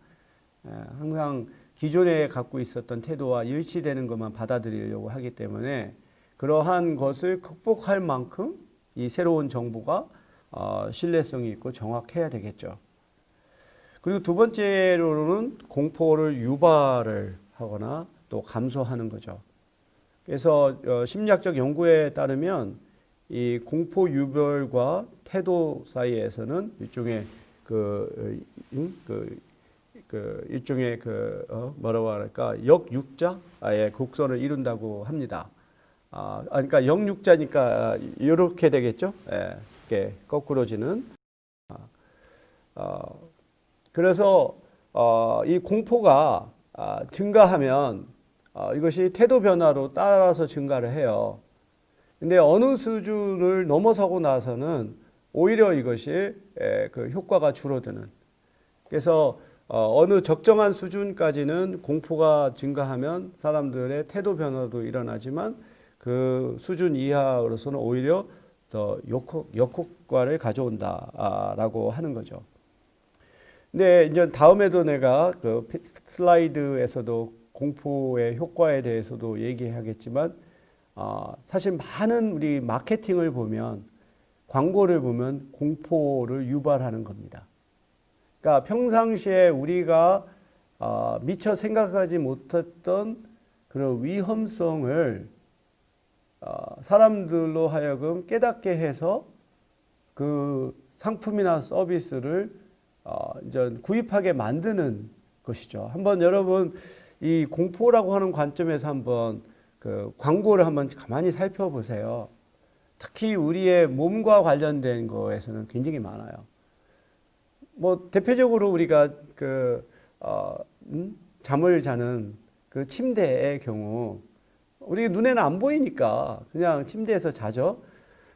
항상 기존에 갖고 있었던 태도와 일치되는 것만 받아들이려고 하기 때문에 그러한 것을 극복할 만큼 이 새로운 정보가 신뢰성이 있고 정확해야 되겠죠. 그리고 두 번째로는 공포를 유발을 하거나 또 감소하는 거죠. 그래서 심리학적 연구에 따르면 이 공포 유발과 태도 사이에서는 일종의 일종의 뭐라고 할까 역육자의 곡선을 이룬다고 합니다. 그러니까 역육자니까 이렇게 되겠죠. 이렇게 거꾸로지는. 그래서 이 공포가 증가하면 이것이 태도 변화로 따라서 증가를 해요. 근데 어느 수준을 넘어서고 나서는 오히려 이것이 그 효과가 줄어드는. 그래서 어느 적정한 수준까지는 공포가 증가하면 사람들의 태도 변화도 일어나지만 그 수준 이하로서는 오히려 더 역효과를 가져온다라고 하는 거죠. 근데 이제 다음에도 내가 그 슬라이드에서도 공포의 효과에 대해서도 얘기하겠지만 사실 많은 우리 마케팅을 보면 광고를 보면 공포를 유발하는 겁니다. 그러니까 평상시에 우리가 미처 생각하지 못했던 그런 위험성을 사람들로 하여금 깨닫게 해서 그 상품이나 서비스를 이제 구입하게 만드는 것이죠. 한번 여러분 이 공포라고 하는 관점에서 한번 그 광고를 한번 가만히 살펴보세요. 특히 우리의 몸과 관련된 거에서는 굉장히 많아요. 뭐 대표적으로 우리가 잠을 자는 그 침대의 경우 우리 눈에는 안 보이니까 그냥 침대에서 자죠.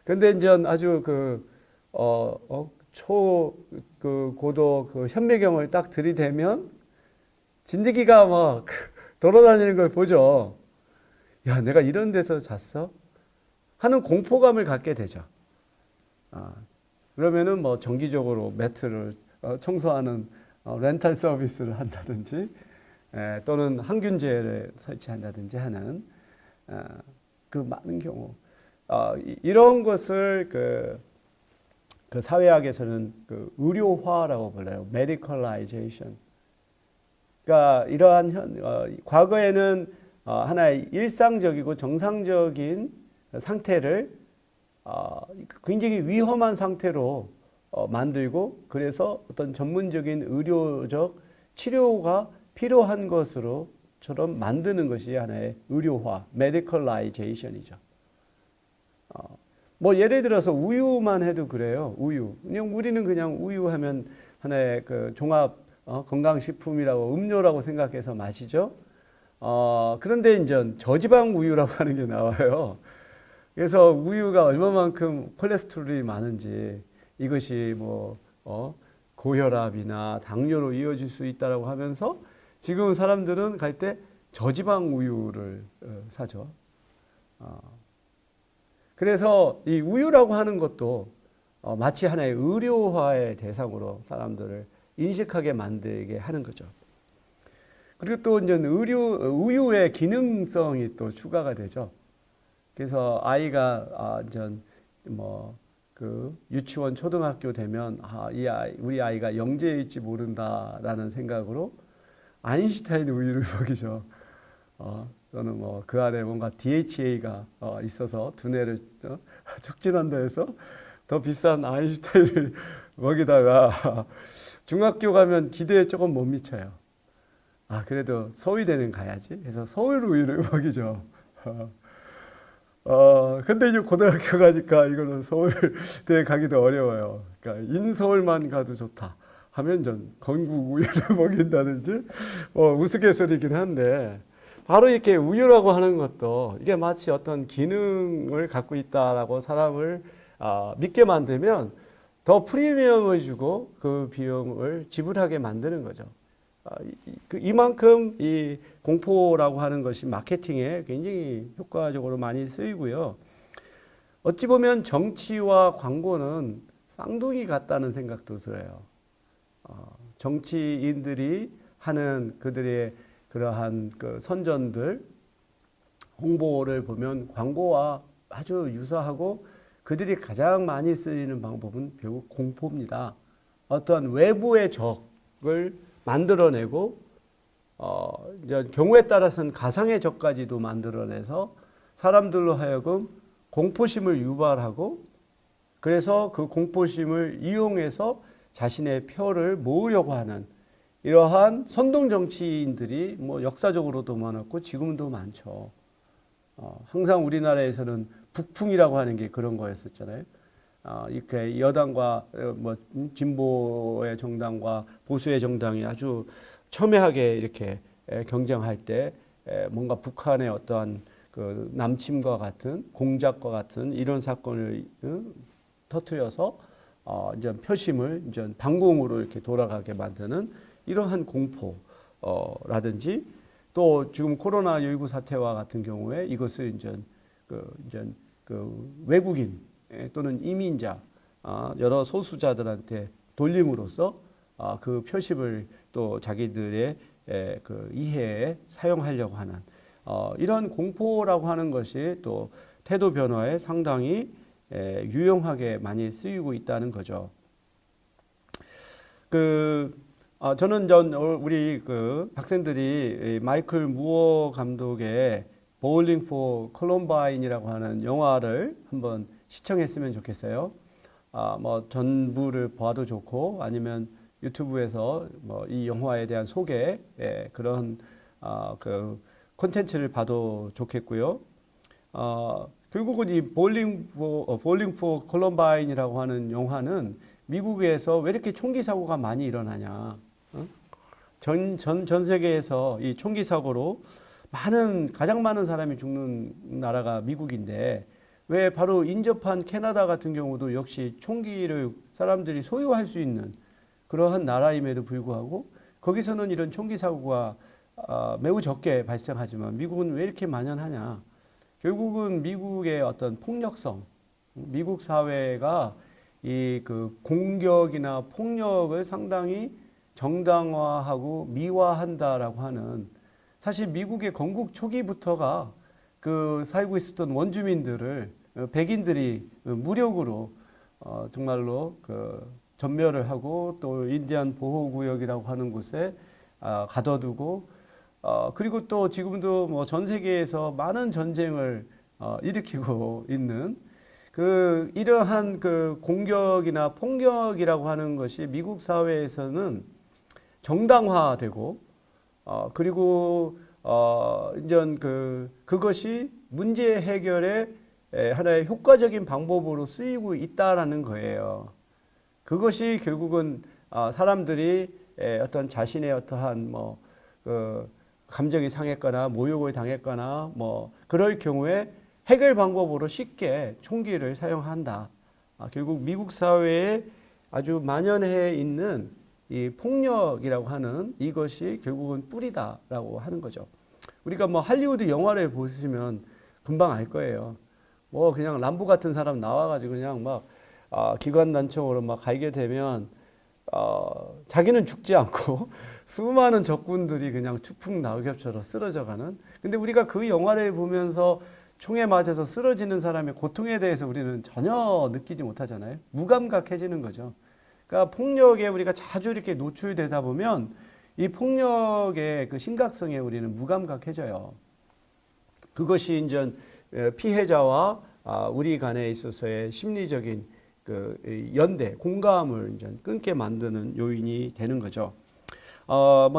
근데 이제 아주 고도 현미경을 딱 들이대면 진드기가 막 돌아다니는 걸 보죠. 야, 내가 이런 데서 잤어? 하는 공포감을 갖게 되죠. 그러면은 뭐 정기적으로 매트를 청소하는 렌탈 서비스를 한다든지 또는 항균제를 설치한다든지 하는 그 많은 경우 이런 것을 그 사회학에서는 그 의료화라고 불러요. medicalization. 그러니까 이러한 과거에는 하나의 일상적이고 정상적인 상태를 굉장히 위험한 상태로 만들고 그래서 어떤 전문적인 의료적 치료가 필요한 것으로처럼 만드는 것이 하나의 의료화, 메디컬라이제이션이죠. 뭐 예를 들어서 우유만 해도 그래요. 우유. 그냥 우리는 그냥 우유 하면 하나의 그 종합 건강식품이라고 음료라고 생각해서 마시죠. 그런데 이제 저지방 우유라고 하는 게 나와요. 그래서 우유가 얼마만큼 콜레스테롤이 많은지 이것이 뭐 고혈압이나 당뇨로 이어질 수 있다라고 하면서 지금 사람들은 갈 때 저지방 우유를 사죠. 그래서 이 우유라고 하는 것도 마치 하나의 의료화의 대상으로 사람들을 인식하게 만들게 하는 거죠. 그리고 또 이제 우유의 기능성이 또 추가가 되죠. 그래서 아이가 이제 뭐 그 유치원 초등학교 되면 우리 아이가 영재일지 모른다라는 생각으로 아인슈타인 우유를 먹이죠. 또는 뭐 그 안에 뭔가 DHA가 있어서 두뇌를 촉진한다 해서 더 비싼 아인슈타인을 먹이다가 중학교 가면 기대에 조금 못 미쳐요. 그래도 서울대는 가야지 해서 서울 우유를 먹이죠. 근데 이제 고등학교 가니까 이거는 서울대 가기도 어려워요. 그러니까 인서울만 가도 좋다 하면 전 건국 우유를 먹인다든지 우스갯소리긴 한데 바로 이렇게 우유라고 하는 것도 이게 마치 어떤 기능을 갖고 있다라고 사람을 믿게 만들면 더 프리미엄을 주고 그 비용을 지불하게 만드는 거죠. 이만큼 이 공포라고 하는 것이 마케팅에 굉장히 효과적으로 많이 쓰이고요. 어찌 보면 정치와 광고는 쌍둥이 같다는 생각도 들어요. 정치인들이 하는 그들의 그러한 그 선전들, 홍보를 보면 광고와 아주 유사하고 그들이 가장 많이 쓰이는 방법은 결국 공포입니다. 어떠한 외부의 적을 만들어내고 이제 경우에 따라서는 가상의 적까지도 만들어내서 사람들로 하여금 공포심을 유발하고 그래서 그 공포심을 이용해서 자신의 표를 모으려고 하는 이러한 선동 정치인들이 뭐 역사적으로도 많았고 지금도 많죠. 항상 우리나라에서는 북풍이라고 하는 게 그런 거였었잖아요. 이렇게 여당과 뭐 진보의 정당과 보수의 정당이 아주 첨예하게 이렇게 경쟁할 때 뭔가 북한의 어떠한 그 남침과 같은 공작과 같은 이런 사건을 터뜨려서 이제 표심을 이제 반공으로 이렇게 돌아가게 만드는 이러한 공포라든지 또 지금 코로나19 사태와 같은 경우에 이것을 이제 그 외국인 또는 이민자 여러 소수자들한테 돌림으로써 그 표심을 또 자기들의 그 이해에 사용하려고 하는 이런 공포라고 하는 것이 또 태도 변화에 상당히 유용하게 많이 쓰이고 있다는 거죠. 저는 우리 그 학생들이 마이클 무어 감독의 보울링 포 콜럼바인이라고 하는 영화를 한번 시청했으면 좋겠어요. 뭐 전부를 봐도 좋고 아니면 유튜브에서 뭐 이 영화에 대한 소개 그런 그 콘텐츠를 봐도 좋겠고요. 결국은 이 보울링 포 콜럼바인이라고 하는 영화는 미국에서 왜 이렇게 총기 사고가 많이 일어나냐? 전 세계에서 이 총기 사고로 가장 많은 사람이 죽는 나라가 미국인데 왜 바로 인접한 캐나다 같은 경우도 역시 총기를 사람들이 소유할 수 있는 그러한 나라임에도 불구하고 거기서는 이런 총기 사고가 매우 적게 발생하지만 미국은 왜 이렇게 만연하냐? 결국은 미국의 어떤 폭력성, 미국 사회가 이 그 공격이나 폭력을 상당히 정당화하고 미화한다라고 하는 사실 미국의 건국 초기부터가 그 살고 있었던 원주민들을 백인들이 무력으로 정말로 그 전멸을 하고 또 인디안 보호구역이라고 하는 곳에 가둬두고 그리고 또 지금도 뭐 전 세계에서 많은 전쟁을 일으키고 있는 이러한 공격이나 폭력이라고 하는 것이 미국 사회에서는 정당화되고, 그리고 이제 그것이 문제 해결의 하나의 효과적인 방법으로 쓰이고 있다라는 거예요. 그것이 결국은 사람들이 어떤 자신의 어떠한 감정이 상했거나 모욕을 당했거나 그럴 경우에 해결 방법으로 쉽게 총기를 사용한다. 결국 미국 사회에 아주 만연해 있는 이 폭력이라고 하는 이것이 결국은 뿌리다라고 하는 거죠. 우리가 할리우드 영화를 보시면 금방 알 거예요. 그냥 람보 같은 사람 나와가지고 그냥 기관단총으로 갈게 되면 자기는 죽지 않고 수많은 적군들이 그냥 추풍 낙엽처럼 쓰러져가는. 근데 우리가 그 영화를 보면서 총에 맞아서 쓰러지는 사람의 고통에 대해서 우리는 전혀 느끼지 못하잖아요. 무감각해지는 거죠. 그러니까 폭력에 우리가 자주 이렇게 노출되다 보면 이 폭력의 그 심각성에 우리는 무감각해져요. 그것이 이제 피해자와 우리 간에 있어서의 심리적인 연대, 공감을 이제 끊게 만드는 요인이 되는 거죠.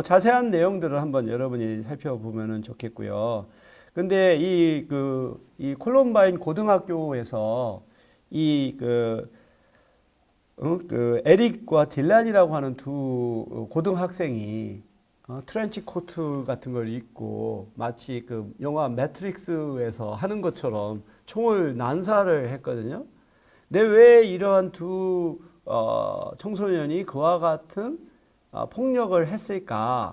자세한 내용들을 한번 여러분이 살펴보면 좋겠고요. 근데 이 콜럼바인 고등학교에서 에릭과 딜란이라고 하는 두 고등학생이 트렌치 코트 같은 걸 입고 마치 영화 매트릭스에서 하는 것처럼 총을 난사를 했거든요. 근데 왜 이러한 두 청소년이 그와 같은 폭력을 했을까에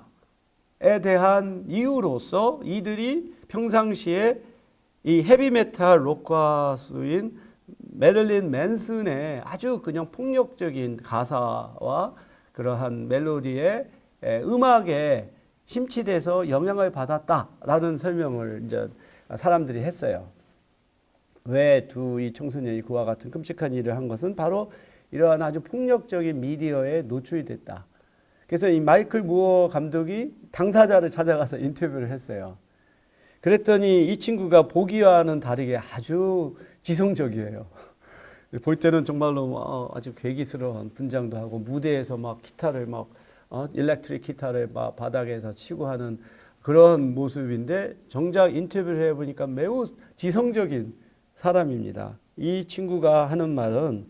대한 이유로서 이들이 평상시에 이 헤비메탈 록 가수인 메릴린 맨슨의 아주 그냥 폭력적인 가사와 그러한 멜로디의 음악에 심취돼서 영향을 받았다라는 설명을 이제 사람들이 했어요. 왜 이 청소년이 그와 같은 끔찍한 일을 한 것은 바로 이러한 아주 폭력적인 미디어에 노출이 됐다. 그래서 이 마이클 무어 감독이 당사자를 찾아가서 인터뷰를 했어요. 그랬더니 이 친구가 보기와는 다르게 아주 지성적이에요. 볼 때는 정말로 아주 괴기스러운 분장도 하고 무대에서 기타를 일렉트릭 기타를 바닥에서 치고 하는 그런 모습인데 정작 인터뷰를 해보니까 매우 지성적인 사람입니다. 이 친구가 하는 말은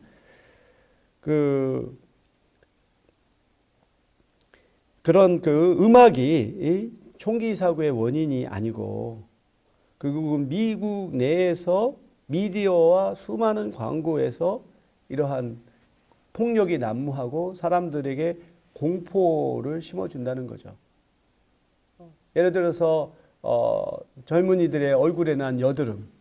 그런 음악이 총기 사고의 원인이 아니고 결국은 미국 내에서 미디어와 수많은 광고에서 이러한 폭력이 난무하고 사람들에게 공포를 심어준다는 거죠. 예를 들어서 젊은이들의 얼굴에 난 여드름.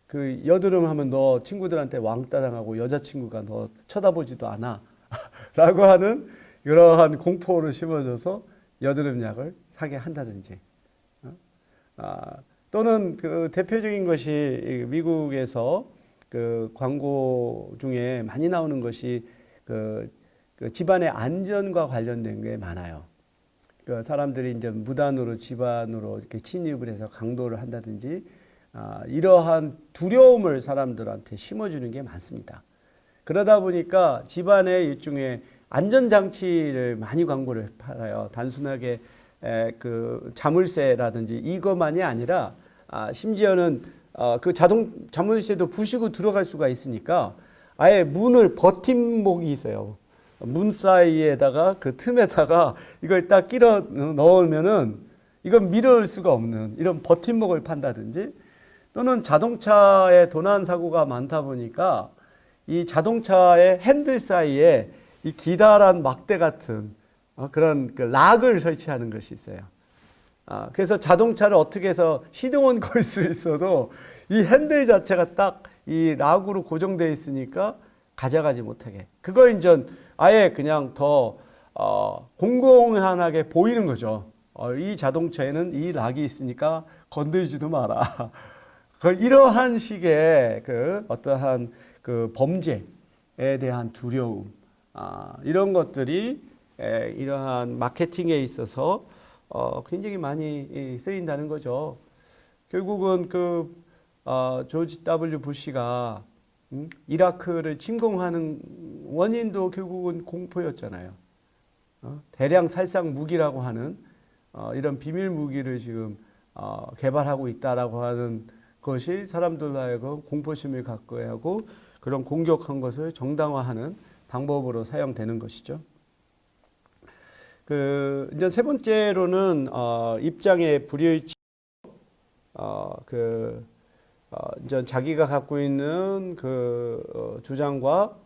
그 여드름 하면 너 친구들한테 왕따 당하고 여자친구가 너 쳐다보지도 않아 라고 하는 이러한 공포를 심어줘서 여드름 약을 사게 한다든지, 또는 대표적인 것이 미국에서 광고 중에 많이 나오는 것이 집안의 안전과 관련된 게 많아요. 사람들이 이제 무단으로 집안으로 이렇게 침입을 해서 강도를 한다든지, 이러한 두려움을 사람들한테 심어주는 게 많습니다. 그러다 보니까 집안의 일종의 안전장치를 많이 광고를 팔아요. 단순하게 자물쇠라든지 이것만이 아니라 심지어는 자물쇠도 부수고 들어갈 수가 있으니까 아예 문을 버팀목이 있어요. 문 사이에다가 그 틈에다가 이걸 딱 끼워 넣으면은 이건 밀을 수가 없는 이런 버팀목을 판다든지, 또는 자동차에 도난 사고가 많다 보니까 이 자동차의 핸들 사이에 이 기다란 막대 같은 그런 락을 설치하는 것이 있어요. 그래서 자동차를 어떻게 해서 시동은 걸 수 있어도 이 핸들 자체가 딱 이 락으로 고정되어 있으니까 가져가지 못하게. 그걸 이제 아예 그냥 더 공공연하게 보이는 거죠. 이 자동차에는 이 락이 있으니까 건들지도 마라. 이러한 식의 어떠한 범죄에 대한 두려움, 이런 것들이 이러한 마케팅에 있어서 굉장히 많이 쓰인다는 거죠. 결국은 조지 W 부시가 이라크를 침공하는 원인도 결국은 공포였잖아요. 대량 살상 무기라고 하는 이런 비밀 무기를 지금 개발하고 있다라고 하는 것이 사람들 하여금 공포심을 갖게 하고 그런 공격한 것을 정당화하는 방법으로 사용되는 것이죠. 이제 세 번째로는 입장의 불일치, 이제 자기가 갖고 있는 주장과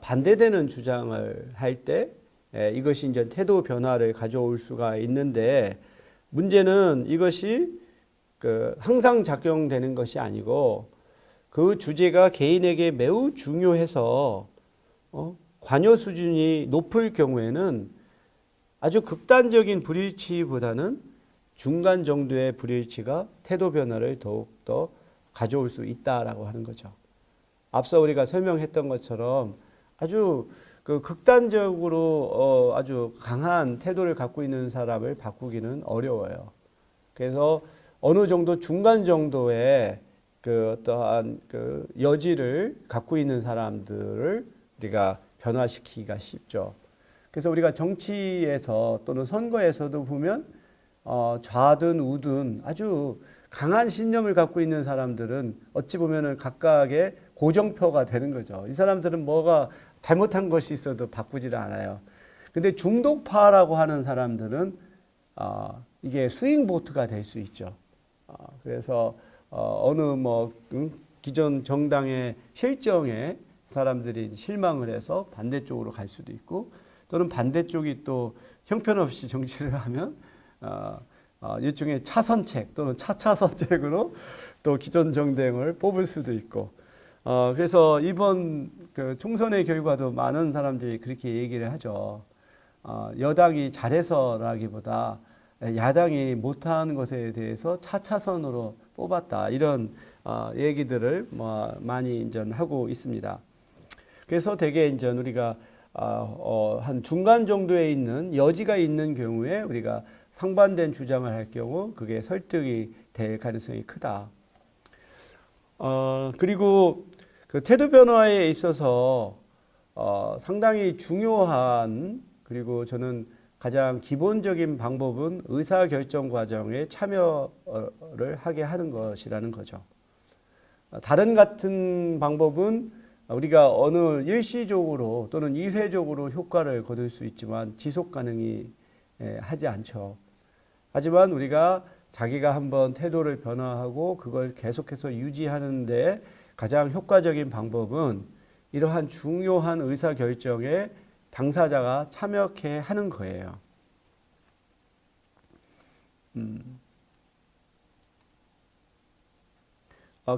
반대되는 주장을 할 때 이것이 이제 태도 변화를 가져올 수가 있는데 문제는 이것이 항상 작용되는 것이 아니고 그 주제가 개인에게 매우 중요해서 관여 수준이 높을 경우에는 아주 극단적인 불일치보다는 중간 정도의 불일치가 태도 변화를 더욱더 가져올 수 있다라고 하는 거죠. 앞서 우리가 설명했던 것처럼 아주 극단적으로 아주 강한 태도를 갖고 있는 사람을 바꾸기는 어려워요. 그래서 어느 정도 중간 정도의 어떠한 여지를 갖고 있는 사람들을 우리가 변화시키기가 쉽죠. 그래서 우리가 정치에서 또는 선거에서도 보면 좌든 우든 아주 강한 신념을 갖고 있는 사람들은 어찌 보면은 각각의 고정표가 되는 거죠. 이 사람들은 뭐가 잘못한 것이 있어도 바꾸지를 않아요. 근데 중독파라고 하는 사람들은 이게 스윙보트가 될 수 있죠. 그래서 어느 기존 정당의 실정에 사람들이 실망을 해서 반대쪽으로 갈 수도 있고 또는 반대쪽이 또 형편없이 정치를 하면 일종의 차선책 또는 차차선책으로 또 기존 정당을 뽑을 수도 있고 그래서 이번 총선의 결과도 많은 사람들이 그렇게 얘기를 하죠. 여당이 잘해서라기보다 야당이 못한 것에 대해서 차차선으로 뽑았다 이런 얘기들을 많이 이제 하고 있습니다. 그래서 대개 이제 우리가 한 중간 정도에 있는 여지가 있는 경우에 우리가 상반된 주장을 할 경우 그게 설득이 될 가능성이 크다. 그리고 태도 변화에 있어서 상당히 중요한 그리고 저는 가장 기본적인 방법은 의사결정 과정에 참여를 하게 하는 것이라는 거죠. 다른 같은 방법은 우리가 어느 일시적으로 또는 일회적으로 효과를 거둘 수 있지만 지속 가능이 하지 않죠. 하지만 우리가 자기가 한번 태도를 변화하고 그걸 계속해서 유지하는데 가장 효과적인 방법은 이러한 중요한 의사결정에 당사자가 참여케 하는 거예요.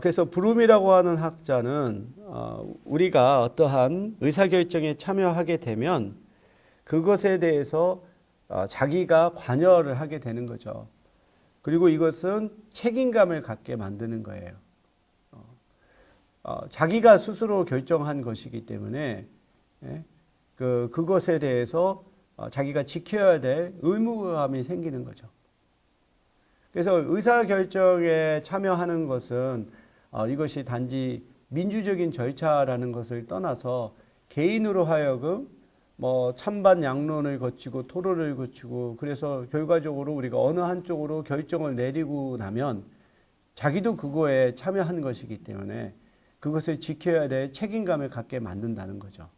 그래서 브룸이라고 하는 학자는 우리가 어떠한 의사결정에 참여하게 되면 그것에 대해서 자기가 관여를 하게 되는 거죠. 그리고 이것은 책임감을 갖게 만드는 거예요. 자기가 스스로 결정한 것이기 때문에 그것에 대해서 자기가 지켜야 될 의무감이 생기는 거죠. 그래서 의사결정에 참여하는 것은 이것이 단지 민주적인 절차라는 것을 떠나서 개인으로 하여금 찬반 양론을 거치고 토론을 거치고 그래서 결과적으로 우리가 어느 한쪽으로 결정을 내리고 나면 자기도 그거에 참여한 것이기 때문에 그것을 지켜야 될 책임감을 갖게 만든다는 거죠.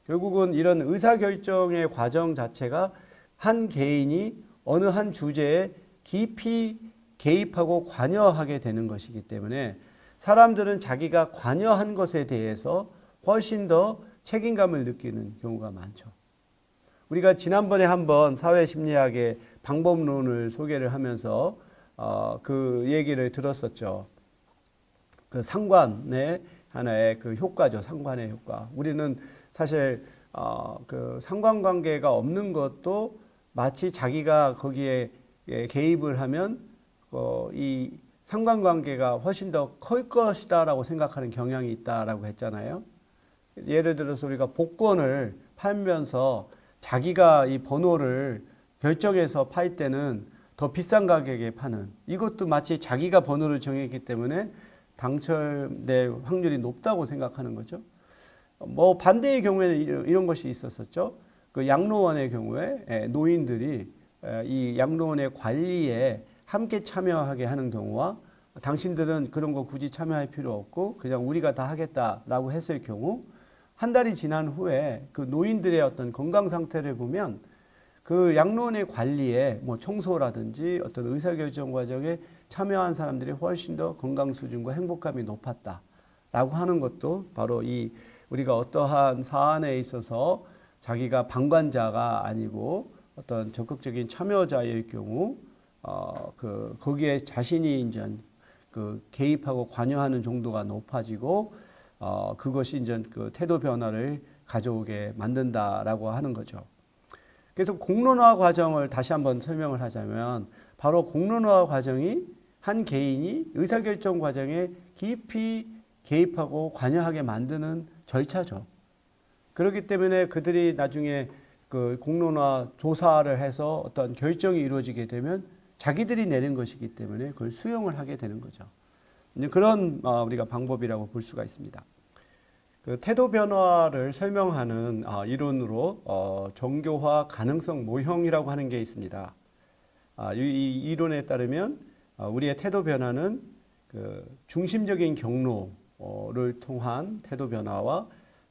결국은 이런 의사결정의 과정 자체가 한 개인이 어느 한 주제에 깊이 개입하고 관여하게 되는 것이기 때문에 사람들은 자기가 관여한 것에 대해서 훨씬 더 책임감을 느끼는 경우가 많죠. 우리가 지난번에 한번 사회심리학의 방법론을 소개를 하면서 그 얘기를 들었었죠. 그 상관의 하나의 그 효과죠. 상관의 효과. 우리는 사실 그 상관관계가 없는 것도 마치 자기가 거기에 개입을 하면 이 상관관계가 훨씬 더 클 것이다라고 생각하는 경향이 있다라고 했잖아요. 예를 들어서 우리가 복권을 팔면서 자기가 이 번호를 결정해서 팔 때는 더 비싼 가격에 파는 이것도 마치 자기가 번호를 정했기 때문에 당첨될 확률이 높다고 생각하는 거죠. 뭐 반대의 경우에는 이런 것이 있었었죠. 그 양로원의 경우에 노인들이 이 양로원의 관리에 함께 참여하게 하는 경우와 당신들은 그런 거 굳이 참여할 필요 없고 그냥 우리가 다 하겠다라고 했을 경우 한 달이 지난 후에 그 노인들의 어떤 건강 상태를 보면 그 양로원의 관리에 뭐 청소라든지 어떤 의사결정 과정에 참여한 사람들이 훨씬 더 건강 수준과 행복감이 높았다라고 하는 것도 바로 이 우리가 어떠한 사안에 있어서 자기가 방관자가 아니고 어떤 적극적인 참여자일 경우 거기에 자신이 이제 그 개입하고 관여하는 정도가 높아지고 그것이 이제 그 태도 변화를 가져오게 만든다라고 하는 거죠. 그래서 공론화 과정을 다시 한번 설명을 하자면 바로 공론화 과정이 한 개인이 의사결정 과정에 깊이 개입하고 관여하게 만드는 절차죠. 그렇기 때문에 그들이 나중에 그 공론화 조사를 해서 어떤 결정이 이루어지게 되면 자기들이 내린 것이기 때문에 그걸 수용을 하게 되는 거죠. 그런 우리가 방법이라고 볼 수가 있습니다. 그 태도 변화를 설명하는 이론으로 정교화 가능성 모형이라고 하는 게 있습니다. 이 이론에 따르면 우리의 태도 변화는 그 중심적인 경로를 통한 태도 변화와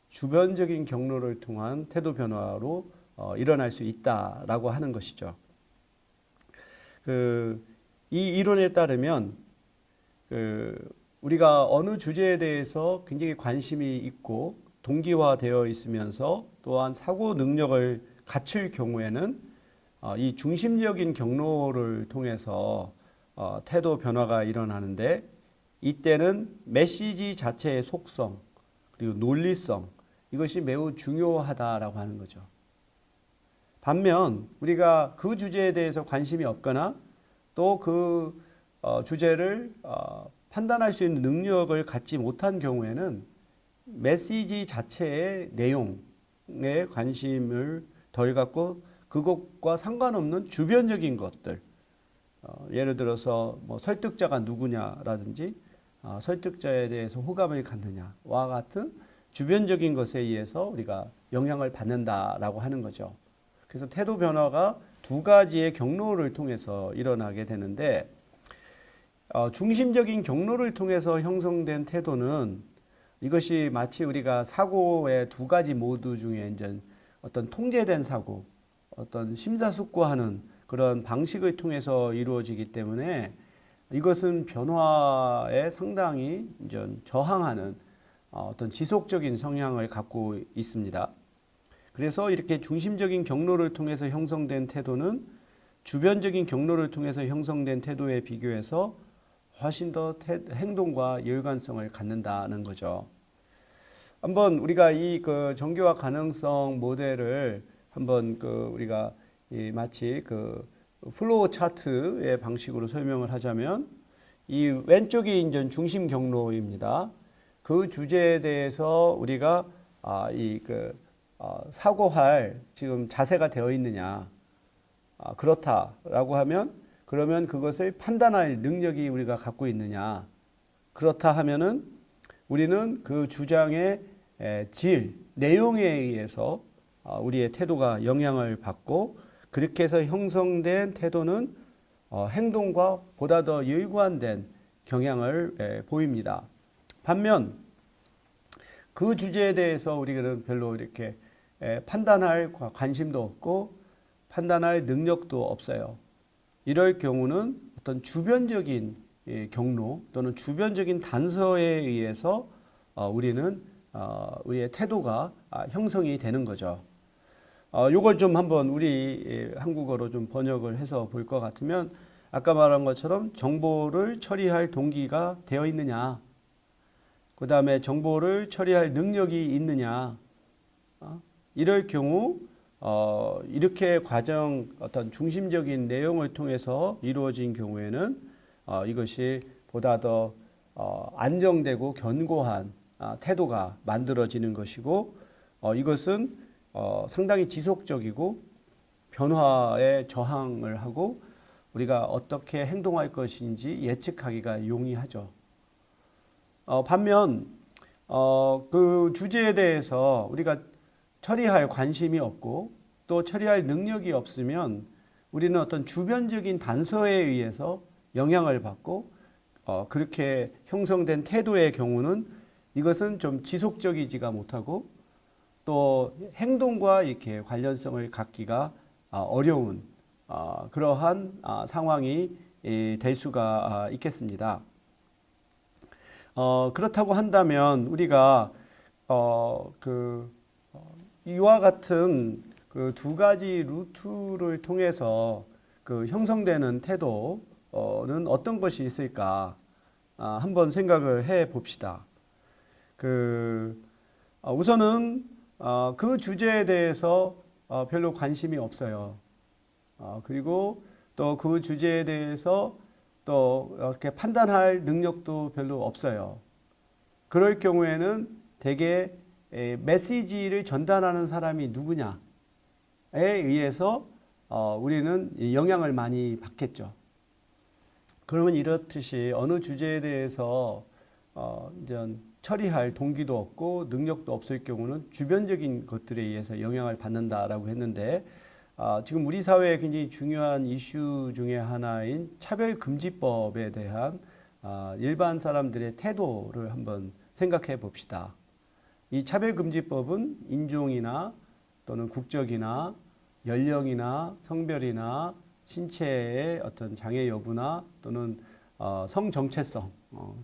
주변적인 경로를 통한 태도 변화로 일어날 수 있다라고 하는 것이죠. 이 이론에 따르면 우리가 어느 주제에 대해서 굉장히 관심이 있고 동기화되어 있으면서 또한 사고 능력을 갖출 경우에는 이 중심적인 경로를 통해서 태도 변화가 일어나는데 이때는 메시지 자체의 속성 그리고 논리성 이것이 매우 중요하다라고 하는 거죠. 반면 우리가 그 주제에 대해서 관심이 없거나 또 그 주제를 판단할 수 있는 능력을 갖지 못한 경우에는 메시지 자체의 내용에 관심을 덜 갖고 그것과 상관없는 주변적인 것들 예를 들어서 뭐 설득자가 누구냐라든지 설득자에 대해서 호감을 갖느냐와 같은 주변적인 것에 의해서 우리가 영향을 받는다라고 하는 거죠. 그래서 태도 변화가 두 가지의 경로를 통해서 일어나게 되는데 중심적인 경로를 통해서 형성된 태도는 이것이 마치 우리가 사고의 두 가지 모드 중에 이제 어떤 통제된 사고, 어떤 심사숙고하는 그런 방식을 통해서 이루어지기 때문에 이것은 변화에 상당히 이제 저항하는 어떤 지속적인 성향을 갖고 있습니다. 그래서 이렇게 중심적인 경로를 통해서 형성된 태도는 주변적인 경로를 통해서 형성된 태도에 비교해서 훨씬 더 행동과 일관성을 갖는다는 거죠. 한번 우리가 이 그 정교화 가능성 모델을 한번 우리가 마치 플로우 차트의 방식으로 설명을 하자면 이 왼쪽이 이제 중심 경로입니다. 그 주제에 대해서 우리가 사고할 지금 자세가 되어 있느냐 그렇다라고 하면 그러면 그것을 판단할 능력이 우리가 갖고 있느냐 그렇다 하면은 우리는 그 주장의 질, 내용에 의해서 우리의 태도가 영향을 받고 그렇게 해서 형성된 태도는 행동과 보다 더 일관된 경향을 보입니다. 반면 그 주제에 대해서 우리는 별로 이렇게 판단할 관심도 없고 판단할 능력도 없어요. 이럴 경우는 어떤 주변적인 경로 또는 주변적인 단서에 의해서 우리는 우리의 태도가 형성이 되는 거죠. 요걸 좀 한번 우리 한국어로 좀 번역을 해서 볼 것 같으면 아까 말한 것처럼 정보를 처리할 동기가 되어 있느냐, 그 다음에 정보를 처리할 능력이 있느냐, 이럴 경우 이렇게 과정 어떤 중심적인 내용을 통해서 이루어진 경우에는 이것이 보다 더 안정되고 견고한 태도가 만들어지는 것이고 이것은 상당히 지속적이고 변화에 저항을 하고 우리가 어떻게 행동할 것인지 예측하기가 용이하죠. 반면 그 주제에 대해서 우리가 처리할 관심이 없고 또 처리할 능력이 없으면 우리는 어떤 주변적인 단서에 의해서 영향을 받고 그렇게 형성된 태도의 경우는 이것은 좀 지속적이지가 못하고 또 행동과 이렇게 관련성을 갖기가 어려운 그러한 상황이 될 수가 있겠습니다. 그렇다고 한다면 우리가 이와 같은 그 두 가지 루트를 통해서 그 형성되는 태도는 어떤 것이 있을까 한번 생각을 해 봅시다. 우선은 그 주제에 대해서 별로 관심이 없어요. 그리고 또 그 주제에 대해서 또 이렇게 판단할 능력도 별로 없어요. 그럴 경우에는 대개 메시지를 전달하는 사람이 누구냐에 의해서 우리는 영향을 많이 받겠죠. 그러면 이렇듯이 어느 주제에 대해서 이제 처리할 동기도 없고 능력도 없을 경우는 주변적인 것들에 의해서 영향을 받는다라고 했는데 지금 우리 사회에 굉장히 중요한 이슈 중에 하나인 차별금지법에 대한 일반 사람들의 태도를 한번 생각해 봅시다. 이 차별금지법은 인종이나 또는 국적이나 연령이나 성별이나 신체의 어떤 장애 여부나 또는 성정체성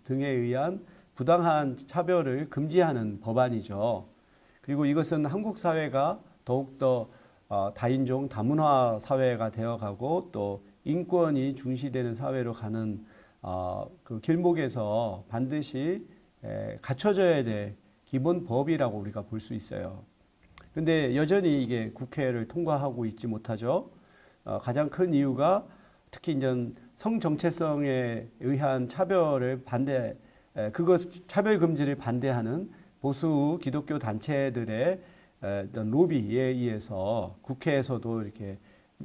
등에 의한 부당한 차별을 금지하는 법안이죠. 그리고 이것은 한국 사회가 더욱더 다인종 다문화 사회가 되어가고 또 인권이 중시되는 사회로 가는 그 길목에서 반드시 갖춰져야 될 기본 법이라고 우리가 볼 수 있어요. 근데 여전히 이게 국회를 통과하고 있지 못하죠. 가장 큰 이유가 특히 이제 성정체성에 의한 차별을 차별 금지를 반대하는 보수 기독교 단체들의 로비에 의해서 국회에서도 이렇게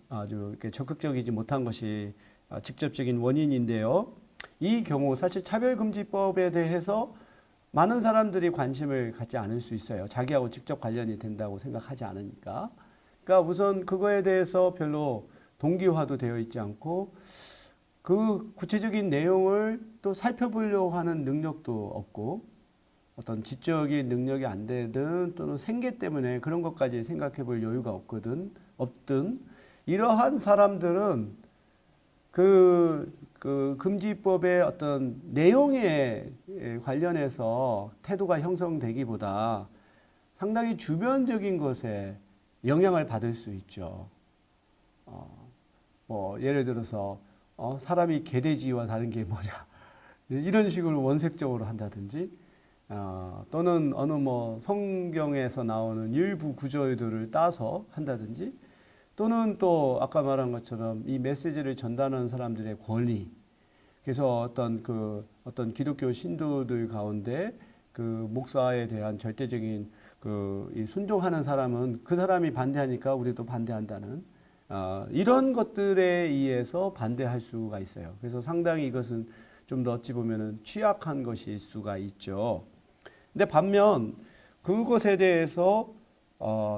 아주 이렇게 적극적이지 못한 것이 직접적인 원인인데요. 이 경우 사실 차별금지법에 대해서 많은 사람들이 관심을 갖지 않을 수 있어요. 자기하고 직접 관련이 된다고 생각하지 않으니까. 그러니까 우선 그거에 대해서 별로 동기화도 되어 있지 않고 그 구체적인 내용을 또 살펴보려고 하는 능력도 없고 어떤 지적인 능력이 안 되든 또는 생계 때문에 그런 것까지 생각해 볼 여유가 없든 이러한 사람들은 그 금지법의 어떤 내용에 관련해서 태도가 형성되기보다 상당히 주변적인 것에 영향을 받을 수 있죠. 예를 들어서 사람이 개돼지와 다른 게 뭐냐 이런 식으로 원색적으로 한다든지 또는 어느 성경에서 나오는 일부 구절들을 따서 한다든지 또는 또 아까 말한 것처럼 이 메시지를 전달하는 사람들의 권리 그래서 어떤 기독교 신도들 가운데 그 목사에 대한 절대적인 이 순종하는 사람은 그 사람이 반대하니까 우리도 반대한다는 이런 것들에 의해서 반대할 수가 있어요. 그래서 상당히 이것은 좀 더 어찌 보면은 취약한 것일 수가 있죠. 근데 반면 그것에 대해서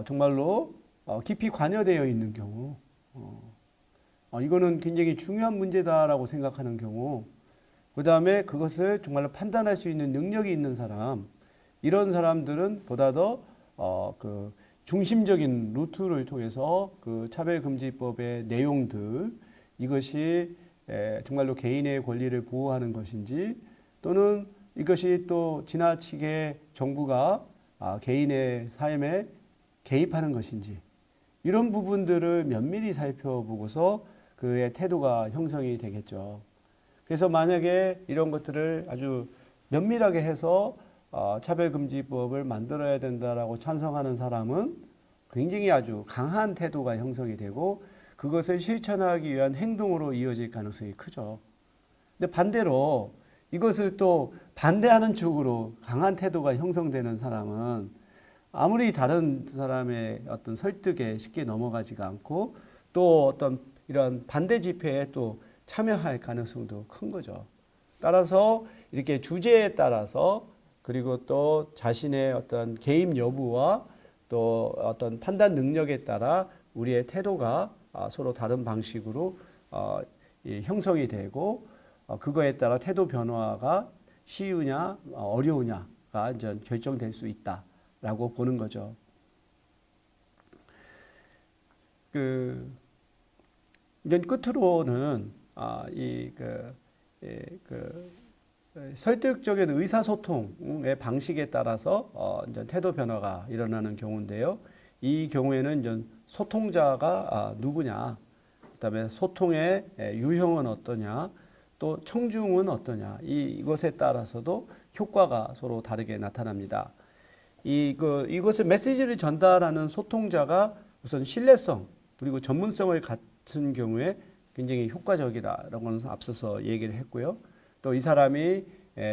정말로 깊이 관여되어 있는 경우 이거는 굉장히 중요한 문제다라고 생각하는 경우 그 다음에 그것을 정말로 판단할 수 있는 능력이 있는 사람 이런 사람들은 보다 더 중심적인 루트를 통해서 그 차별금지법의 내용들 이것이 정말로 개인의 권리를 보호하는 것인지 또는 이것이 또 지나치게 정부가 개인의 삶에 개입하는 것인지 이런 부분들을 면밀히 살펴보고서 그의 태도가 형성이 되겠죠. 그래서 만약에 이런 것들을 아주 면밀하게 해서 차별금지법을 만들어야 된다라고 찬성하는 사람은 굉장히 아주 강한 태도가 형성이 되고 그것을 실천하기 위한 행동으로 이어질 가능성이 크죠. 근데 반대로 이것을 또 반대하는 쪽으로 강한 태도가 형성되는 사람은 아무리 다른 사람의 어떤 설득에 쉽게 넘어가지가 않고 또 어떤 이런 반대 집회에 또 참여할 가능성도 큰 거죠. 따라서 이렇게 주제에 따라서 그리고 또 자신의 어떤 개입 여부와 또 어떤 판단 능력에 따라 우리의 태도가 서로 다른 방식으로 형성이 되고 그거에 따라 태도 변화가 쉬우냐 어려우냐가 이제 결정될 수 있다라고 보는 거죠. 이제 끝으로는 설득적인 의사소통의 방식에 따라서 이제 태도 변화가 일어나는 경우인데요. 이 경우에는 이제 소통자가 누구냐, 그다음에 소통의 유형은 어떠냐, 또 청중은 어떠냐, 이것에 따라서도 효과가 서로 다르게 나타납니다. 이것을 메시지를 전달하는 소통자가 우선 신뢰성 그리고 전문성을 갖춘 경우에 굉장히 효과적이다라고는 앞서서 얘기를 했고요. 또 이 사람이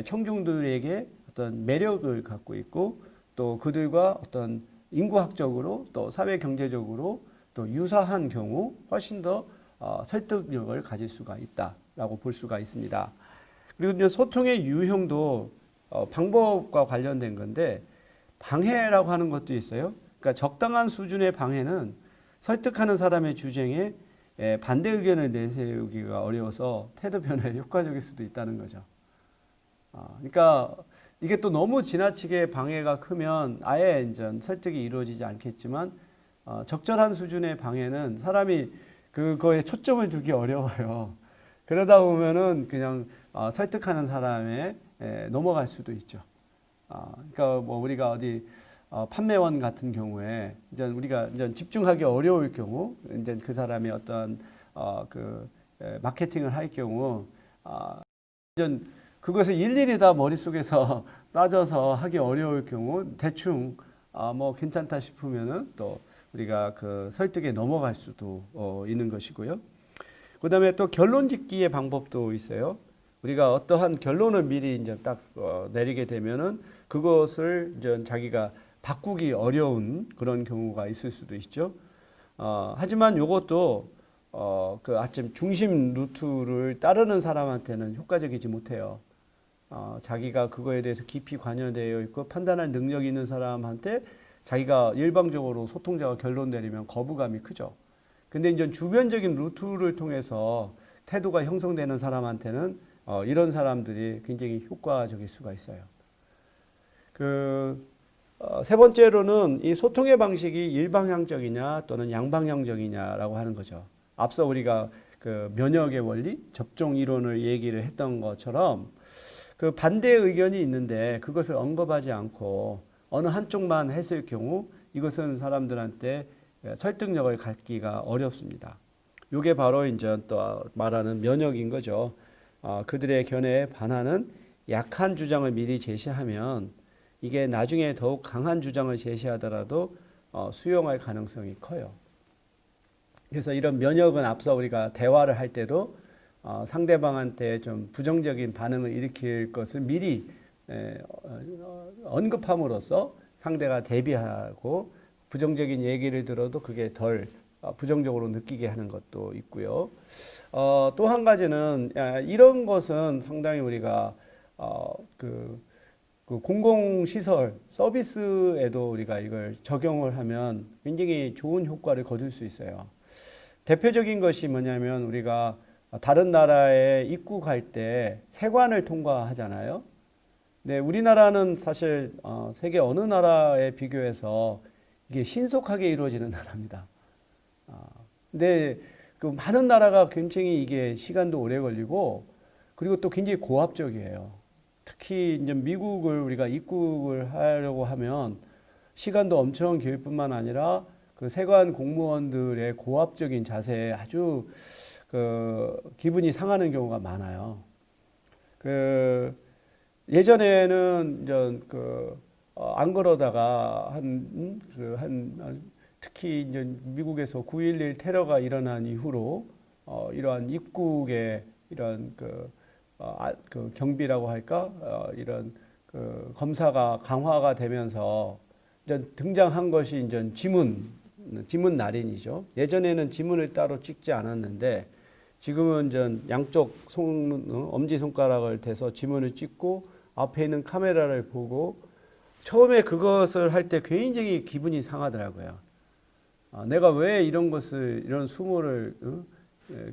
청중들에게 어떤 매력을 갖고 있고 또 그들과 어떤 인구학적으로 또 사회 경제적으로 또 유사한 경우 훨씬 더 설득력을 가질 수가 있다라고 볼 수가 있습니다. 그리고 이제 소통의 유형도 방법과 관련된 건데 방해라고 하는 것도 있어요. 그러니까 적당한 수준의 방해는 설득하는 사람의 주장에 반대 의견을 내세우기가 어려워서 태도 변화에 효과적일 수도 있다는 거죠. 그러니까 이게 또 너무 지나치게 방해가 크면 아예 이제 설득이 이루어지지 않겠지만 적절한 수준의 방해는 사람이 그거에 초점을 두기 어려워요. 그러다 보면은 그냥 설득하는 사람에 넘어갈 수도 있죠. 그러니까 뭐 우리가 어디 판매원 같은 경우에 이제 우리가 이제 집중하기 어려울 경우 이제 그 사람이 어떤 마케팅을 할 경우 이제 그것을 일일이 다 머릿속에서 따져서 하기 어려울 경우 대충 뭐 괜찮다 싶으면은 또 우리가 그 설득에 넘어갈 수도 있는 것이고요. 그다음에 또 결론 짓기의 방법도 있어요. 우리가 어떠한 결론을 미리 이제 딱 내리게 되면은 그것을 이제 자기가 바꾸기 어려운 그런 경우가 있을 수도 있죠. 하지만 이것도 아침 중심 루트를 따르는 사람한테는 효과적이지 못해요. 자기가 그거에 대해서 깊이 관여되어 있고 판단할 능력이 있는 사람한테 자기가 일방적으로 소통자가 결론 내리면 거부감이 크죠. 근데 이제 주변적인 루트를 통해서 태도가 형성되는 사람한테는 이런 사람들이 굉장히 효과적일 수가 있어요. 세 번째로는 이 소통의 방식이 일방향적이냐 또는 양방향적이냐라고 하는 거죠. 앞서 우리가 그 면역의 원리, 접종 이론을 얘기를 했던 것처럼 그 반대 의견이 있는데 그것을 언급하지 않고 어느 한쪽만 했을 경우 이것은 사람들한테 설득력을 갖기가 어렵습니다. 이게 바로 이제 또 말하는 면역인 거죠. 그들의 견해에 반하는 약한 주장을 미리 제시하면 이게 나중에 더욱 강한 주장을 제시하더라도 수용할 가능성이 커요. 그래서 이런 면역은 앞서 우리가 대화를 할 때도 상대방한테 좀 부정적인 반응을 일으킬 것을 미리 언급함으로써 상대가 대비하고 부정적인 얘기를 들어도 그게 덜 부정적으로 느끼게 하는 것도 있고요. 또 한 가지는 이런 것은 상당히 우리가 그 공공시설 서비스에도 우리가 이걸 적용을 하면 굉장히 좋은 효과를 거둘 수 있어요. 대표적인 것이 뭐냐면 우리가 다른 나라에 입국할 때 세관을 통과하잖아요. 네, 우리나라는 사실 세계 어느 나라에 비교해서 이게 신속하게 이루어지는 나라입니다. 근데 그 많은 나라가 굉장히 이게 시간도 오래 걸리고 그리고 또 굉장히 고압적이에요. 특히 이제 미국을 우리가 입국을 하려고 하면 시간도 엄청 길 뿐만 아니라 그 세관 공무원들의 고압적인 자세에 아주 기분이 상하는 경우가 많아요. 예전에는 이제 안 그러다가 특히 이제 미국에서 9.11 테러가 일어난 이후로 이러한 입국의 이런 경비라고 할까 이런 검사가 강화가 되면서 이제 등장한 것이 이제 지문 날인이죠. 예전에는 지문을 따로 찍지 않았는데 지금은 양쪽 엄지 손가락을 대서 지문을 찍고 앞에 있는 카메라를 보고 처음에 그것을 할 때 굉장히 기분이 상하더라고요. 내가 왜 이런 수모를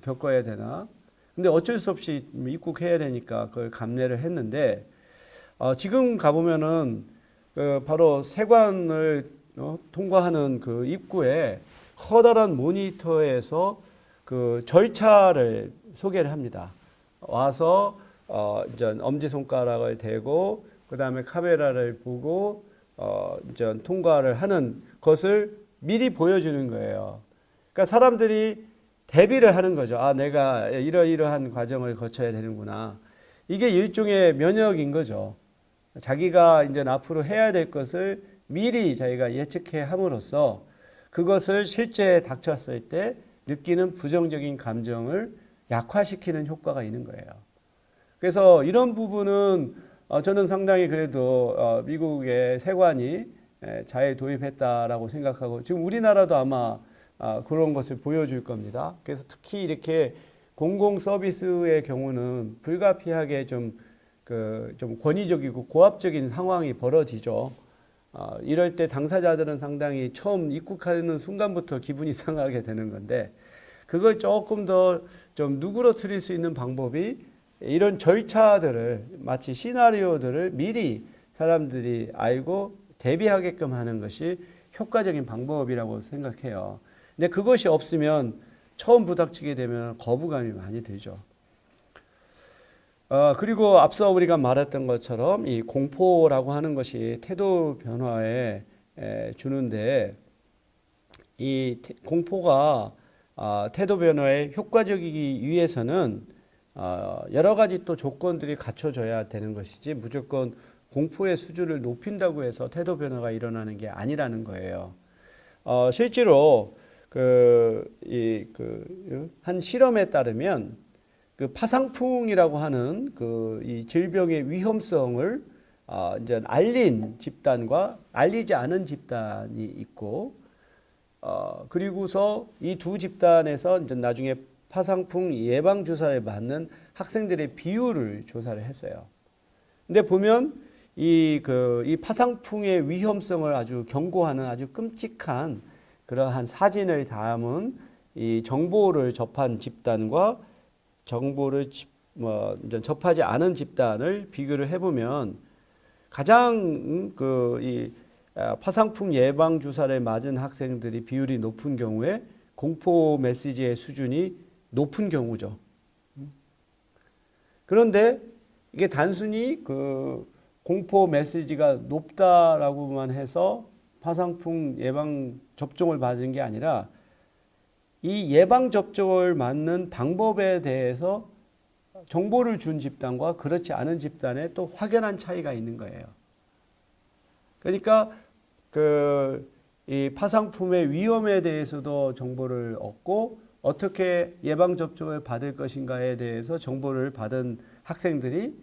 겪어야 되나? 근데 어쩔 수 없이 입국해야 되니까 그걸 감내를 했는데 지금 가보면은 바로 세관을 통과하는 그 입구에 커다란 모니터에서 그 절차를 소개를 합니다. 와서 이제 엄지손가락을 대고 그 다음에 카메라를 보고 이제 통과를 하는 것을 미리 보여주는 거예요. 그러니까 사람들이 대비를 하는 거죠. 내가 이러이러한 과정을 거쳐야 되는구나. 이게 일종의 면역인 거죠. 자기가 이제 앞으로 해야 될 것을 미리 자기가 예측해 함으로써 그것을 실제 닥쳤을 때 느끼는 부정적인 감정을 약화시키는 효과가 있는 거예요. 그래서 이런 부분은 저는 상당히 그래도 미국의 세관이 잘 도입했다라고 생각하고 지금 우리나라도 아마 그런 것을 보여줄 겁니다. 그래서 특히 이렇게 공공 서비스의 경우는 불가피하게 좀 권위적이고 고압적인 상황이 벌어지죠. 이럴 때 당사자들은 상당히 처음 입국하는 순간부터 기분이 상하게 되는 건데 그걸 조금 더 좀 누그러뜨릴 수 있는 방법이 이런 절차들을 마치 시나리오들을 미리 사람들이 알고 대비하게끔 하는 것이 효과적인 방법이라고 생각해요. 근데 그것이 없으면 처음 부닥치게 되면 거부감이 많이 들죠. 그리고 앞서 우리가 말했던 것처럼 이 공포라고 하는 것이 태도 변화에 주는데 이 공포가 태도 변화에 효과적이기 위해서는 여러 가지 또 조건들이 갖춰져야 되는 것이지 무조건 공포의 수준을 높인다고 해서 태도 변화가 일어나는 게 아니라는 거예요. 실제로 한 실험에 따르면 그 파상풍이라고 하는 이 질병의 위험성을 이제 알린 집단과 알리지 않은 집단이 있고 그리고서 이 두 집단에서 이제 나중에 파상풍 예방 주사를 맞는 학생들의 비율을 조사를 했어요. 근데 보면 이 파상풍의 위험성을 아주 경고하는 아주 끔찍한 그러한 사진을 담은 이 정보를 접한 집단과 정보를 이제 접하지 않은 집단을 비교를 해보면 가장 이 파상풍 예방 주사를 맞은 학생들이 비율이 높은 경우에 공포 메시지의 수준이 높은 경우죠. 그런데 이게 단순히 공포 메시지가 높다라고만 해서 파상풍 예방 접종을 받은 게 아니라 이 예방 접종을 맞는 방법에 대해서 정보를 준 집단과 그렇지 않은 집단에 또 확연한 차이가 있는 거예요. 그러니까 이 파상풍의 위험에 대해서도 정보를 얻고 어떻게 예방 접종을 받을 것인가에 대해서 정보를 받은 학생들이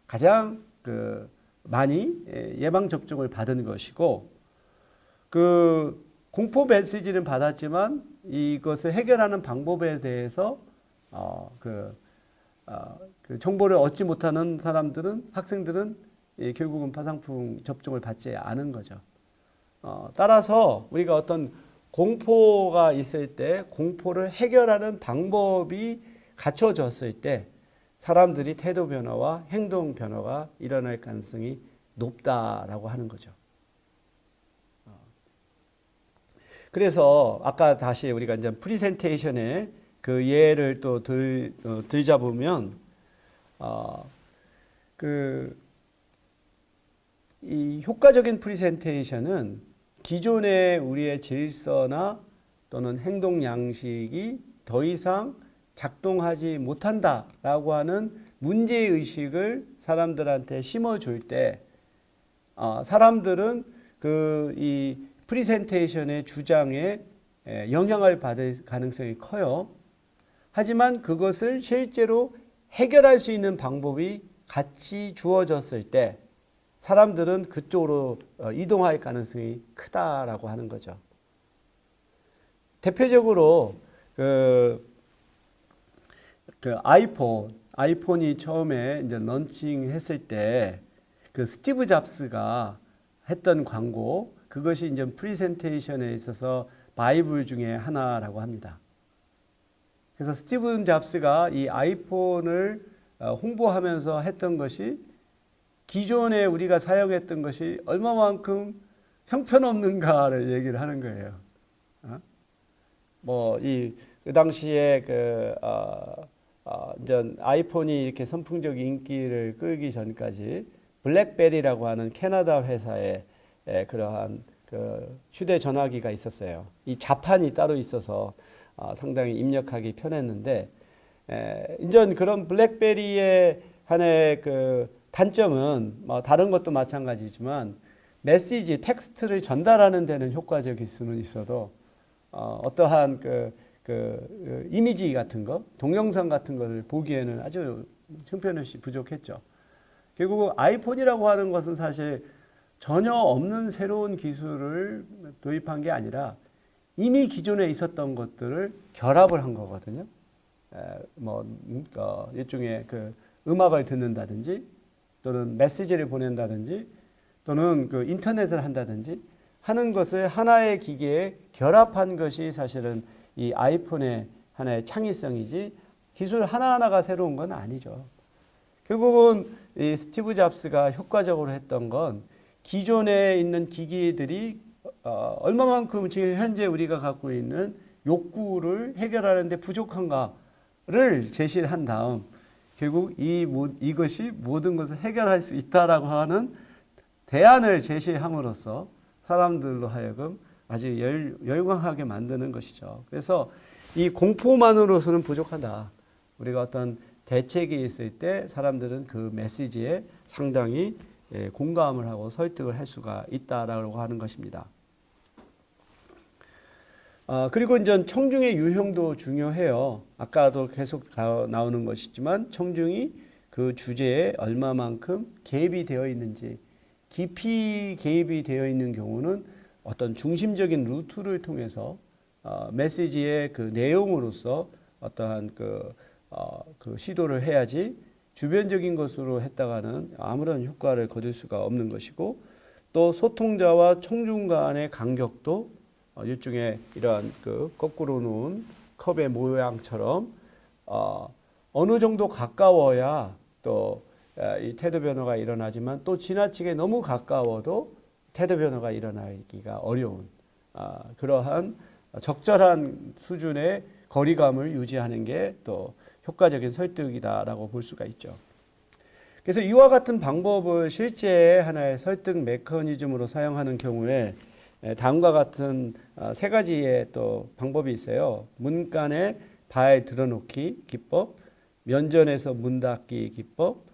가장 많이 예방 접종을 받은 것이고 공포 메시지는 받았지만 이것을 해결하는 방법에 대해서 정보를 얻지 못하는 학생들은 결국은 파상풍 접종을 받지 않은 거죠. 따라서 우리가 어떤 공포가 있을 때 공포를 해결하는 방법이 갖춰졌을 때 사람들이 태도 변화와 행동 변화가 일어날 가능성이 높다라고 하는 거죠. 그래서 아까 다시 우리가 이제 프리젠테이션의 그 예를 또 들자 보면 이 효과적인 프리젠테이션은 기존의 우리의 질서나 또는 행동 양식이 더 이상 작동하지 못한다라고 하는 문제의식을 사람들한테 심어줄 때 사람들은 이 프리젠테이션의 주장에 영향을 받을 가능성이 커요. 하지만 그것을 실제로 해결할 수 있는 방법이 같이 주어졌을 때 사람들은 그쪽으로 이동할 가능성이 크다라고 하는 거죠. 대표적으로 그 아이폰이 처음에 이제 런칭했을 때 그 스티브 잡스가 했던 광고, 그것이 이제 프리젠테이션에 있어서 바이블 중에 하나라고 합니다. 그래서 스티븐 잡스가 이 아이폰을 홍보하면서 했던 것이 기존에 우리가 사용했던 것이 얼마만큼 형편없는가를 얘기를 하는 거예요. 그 당시에 이제 아이폰이 이렇게 선풍적 인기를 끌기 전까지 블랙베리라고 하는 캐나다 회사의 그러한 그 휴대전화기가 있었어요. 이 자판이 따로 있어서 상당히 입력하기 편했는데, 이전 그런 블랙베리의 하나의 그 단점은 뭐 다른 것도 마찬가지지만 메시지, 텍스트를 전달하는 데는 효과적일 수는 있어도 어떠한 그 이미지 같은 거, 동영상 같은 것을 보기에는 아주 형편없이 부족했죠. 결국 아이폰이라고 하는 것은 사실 전혀 없는 새로운 기술을 도입한 게 아니라 이미 기존에 있었던 것들을 결합을 한 거거든요. 일종의 그 음악을 듣는다든지 또는 메시지를 보낸다든지 또는 그 인터넷을 한다든지 하는 것을 하나의 기계에 결합한 것이 사실은 이 아이폰의 하나의 창의성이지 기술 하나하나가 새로운 건 아니죠. 결국은 이 스티브 잡스가 효과적으로 했던 건 기존에 있는 기기들이 얼마만큼 지금 현재 우리가 갖고 있는 욕구를 해결하는 데 부족한가를 제시를 한 다음 결국 이것이 모든 것을 해결할 수 있다라고 하는 대안을 제시함으로써 사람들로 하여금 아주 열광하게 만드는 것이죠. 그래서 이 공포만으로서는 부족하다. 우리가 어떤 대책이 있을 때 사람들은 그 메시지에 상당히 공감을 하고 설득을 할 수가 있다라고 하는 것입니다. 그리고 이제 청중의 유형도 중요해요. 아까도 계속 나오는 것이지만 청중이 그 주제에 얼마만큼 개입이 되어 있는지, 깊이 개입이 되어 있는 경우는 어떤 중심적인 루트를 통해서 메시지의 그 내용으로서 어떠한 그 시도를 해야지 주변적인 것으로 했다가는 아무런 효과를 거둘 수가 없는 것이고, 또 소통자와 청중 간의 간격도 일종의 이러한 그 거꾸로 놓은 컵의 모양처럼 어느 정도 가까워야 또 이 태도 변화가 일어나지만 또 지나치게 너무 가까워도 태도 변화가 일어나기가 어려운 그러한 적절한 수준의 거리감을 유지하는 게 또 효과적인 설득이다라고 볼 수가 있죠. 그래서 이와 같은 방법을 실제 하나의 설득 메커니즘으로 사용하는 경우에 다음과 같은 세 가지의 또 방법이 있어요. 문간에 발 들어놓기 기법, 면전에서 문 닫기 기법,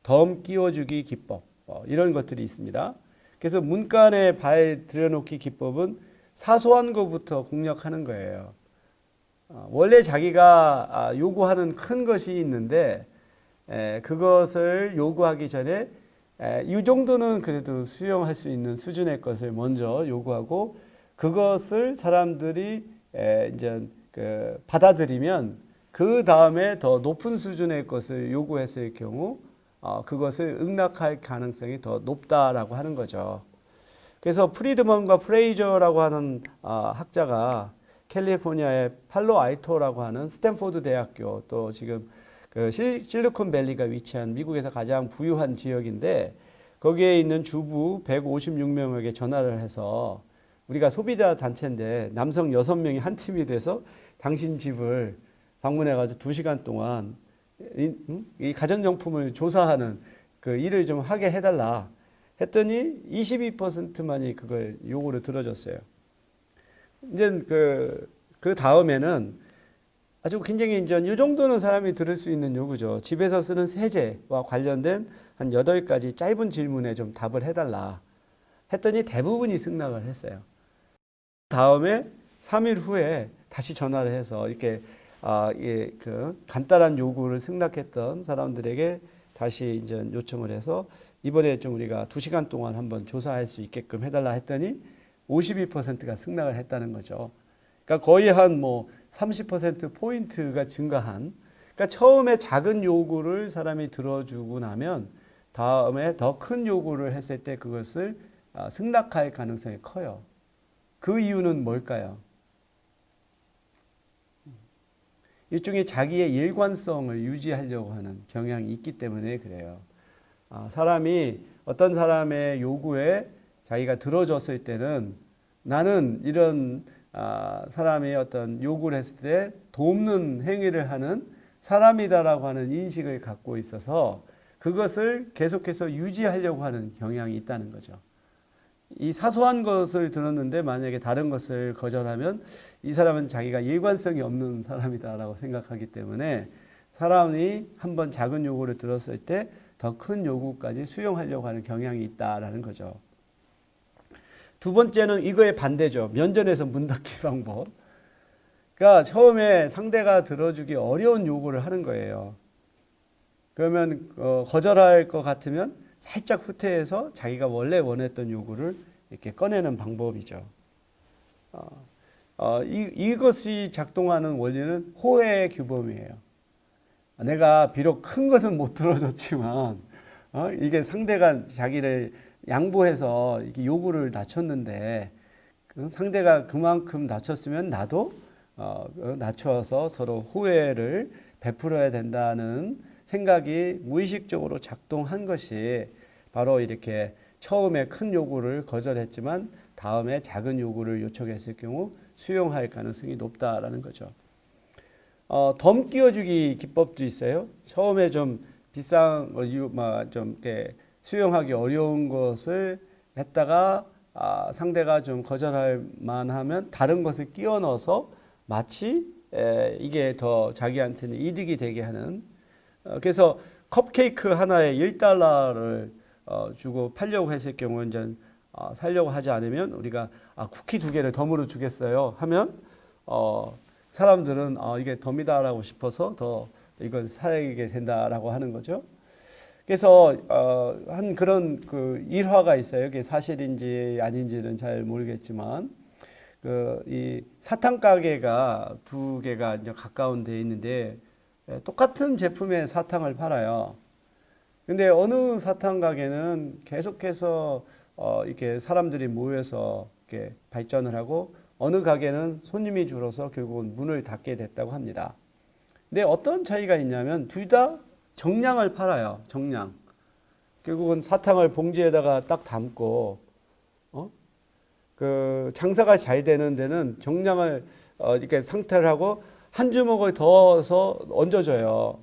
덤 끼워주기 기법, 이런 것들이 있습니다. 그래서 문간에 발 들여놓기 기법은 사소한 것부터 공략하는 거예요. 원래 자기가 요구하는 큰 것이 있는데 그것을 요구하기 전에 이 정도는 그래도 수용할 수 있는 수준의 것을 먼저 요구하고 그것을 사람들이 이제 받아들이면 그 다음에 더 높은 수준의 것을 요구했을 경우 그것을 응낙할 가능성이 더 높다라고 하는 거죠. 그래서 프리드먼과 프레이저라고 하는 학자가 캘리포니아의 팔로알토라고 하는 스탠포드 대학교, 또 지금 그 실리콘밸리가 위치한 미국에서 가장 부유한 지역인데 거기에 있는 주부 156명에게 전화를 해서 우리가 소비자 단체인데 남성 6명이 한 팀이 돼서 당신 집을 방문해가지고 2시간 동안 이 가전용품을 조사하는 그 일을 좀 하게 해달라 했더니 22%만이 그걸 요구를 들어줬어요. 이제 그 다음에는 아주 굉장히 이제 이 정도는 사람이 들을 수 있는 요구죠. 집에서 쓰는 세제와 관련된 한 8가지 짧은 질문에 좀 답을 해달라 했더니 대부분이 승낙을 했어요. 다음에 3일 후에 다시 전화를 해서 이렇게 그 간단한 요구를 승낙했던 사람들에게 다시 이제 요청을 해서 이번에 좀 우리가 2시간 동안 한번 조사할 수 있게끔 해달라 했더니 52%가 승낙을 했다는 거죠. 그러니까 거의 한 30% 포인트가 증가한 그러니까 처음에 작은 요구를 사람이 들어주고 나면 다음에 더 큰 요구를 했을 때 그것을 승낙할 가능성이 커요. 그 이유는 뭘까요? 일종의 자기의 일관성을 유지하려고 하는 경향이 있기 때문에 그래요. 사람이 어떤 사람의 요구에 자기가 들어줬을 때는 나는 이런 사람이 어떤 요구를 했을 때 돕는 행위를 하는 사람이다라고 하는 인식을 갖고 있어서 그것을 계속해서 유지하려고 하는 경향이 있다는 거죠. 이 사소한 것을 들었는데 만약에 다른 것을 거절하면 이 사람은 자기가 일관성이 없는 사람이다라고 생각하기 때문에 사람이 한번 작은 요구를 들었을 때 더 큰 요구까지 수용하려고 하는 경향이 있다라는 거죠. 두 번째는 이거의 반대죠. 면전에서 문 닫기 방법. 그러니까 처음에 상대가 들어주기 어려운 요구를 하는 거예요. 그러면 거절할 것 같으면 살짝 후퇴해서 자기가 원래 원했던 요구를 이렇게 꺼내는 방법이죠. 이것이 작동하는 원리는 호혜의 규범이에요. 내가 비록 큰 것은 못 들어줬지만 이게 상대가 자기를 양보해서 이렇게 요구를 낮췄는데 상대가 그만큼 낮췄으면 나도 낮춰서 서로 호혜를 베풀어야 된다는 생각이 무의식적으로 작동한 것이 바로 이렇게 처음에 큰 요구를 거절했지만 다음에 작은 요구를 요청했을 경우 수용할 가능성이 높다라는 거죠. 덤 끼워주기 기법도 있어요. 처음에 좀 비싼 좀 수용하기 어려운 것을 했다가 상대가 좀 거절할 만하면 다른 것을 끼워 넣어서 마치 이게 더 자기한테는 이득이 되게 하는. 그래서 컵케이크 하나에 $1를 주고 팔려고 했을 경우 이제 살려고 하지 않으면 우리가 쿠키 2개를 덤으로 주겠어요 하면 사람들은 이게 덤이다라고 싶어서 더 이걸 사게 된다라고 하는 거죠. 그래서 한 그런 그 일화가 있어요. 이게 사실인지 아닌지는 잘 모르겠지만 이 사탕 가게가 2개가 이제 가까운 데 있는데 똑같은 제품의 사탕을 팔아요. 근데 어느 사탕 가게는 계속해서 이렇게 사람들이 모여서 이렇게 발전을 하고 어느 가게는 손님이 줄어서 결국은 문을 닫게 됐다고 합니다. 근데 어떤 차이가 있냐면 둘 다 정량을 팔아요. 정량. 결국은 사탕을 봉지에다가 딱 담고 그 장사가 잘 되는 데는 정량을 이렇게 상태를 하고 한 주먹을 더서 얹어줘요.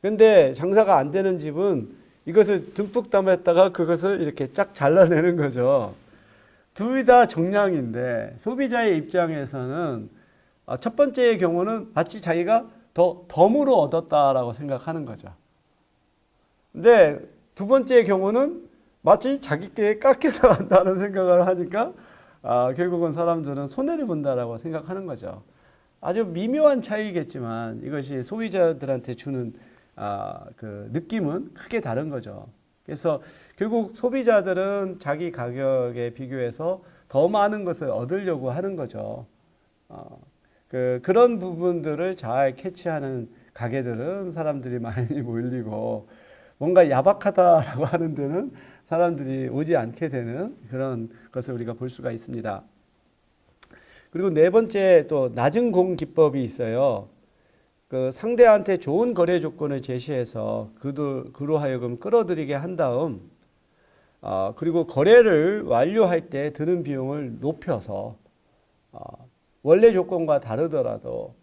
근데 장사가 안 되는 집은 이것을 듬뿍 담았다가 그것을 이렇게 쫙 잘라내는 거죠. 둘 다 정량인데 소비자의 입장에서는 첫 번째의 경우는 마치 자기가 더 덤으로 얻었다라고 생각하는 거죠. 근데 두 번째의 경우는 마치 자기께 깎여나간다는 생각을 하니까 결국은 사람들은 손해를 본다라고 생각하는 거죠. 아주 미묘한 차이겠지만 이것이 소비자들한테 주는 그 느낌은 크게 다른 거죠. 그래서 결국 소비자들은 자기 가격에 비교해서 더 많은 것을 얻으려고 하는 거죠. 그런 부분들을 잘 캐치하는 가게들은 사람들이 많이 몰리고 뭔가 야박하다라고 하는 데는 사람들이 오지 않게 되는 그런 것을 우리가 볼 수가 있습니다. 그리고 네 번째 또 낮은 공 기법이 있어요. 그 상대한테 좋은 거래 조건을 제시해서 그로 하여금 끌어들이게 한 다음 그리고 거래를 완료할 때 드는 비용을 높여서 원래 조건과 다르더라도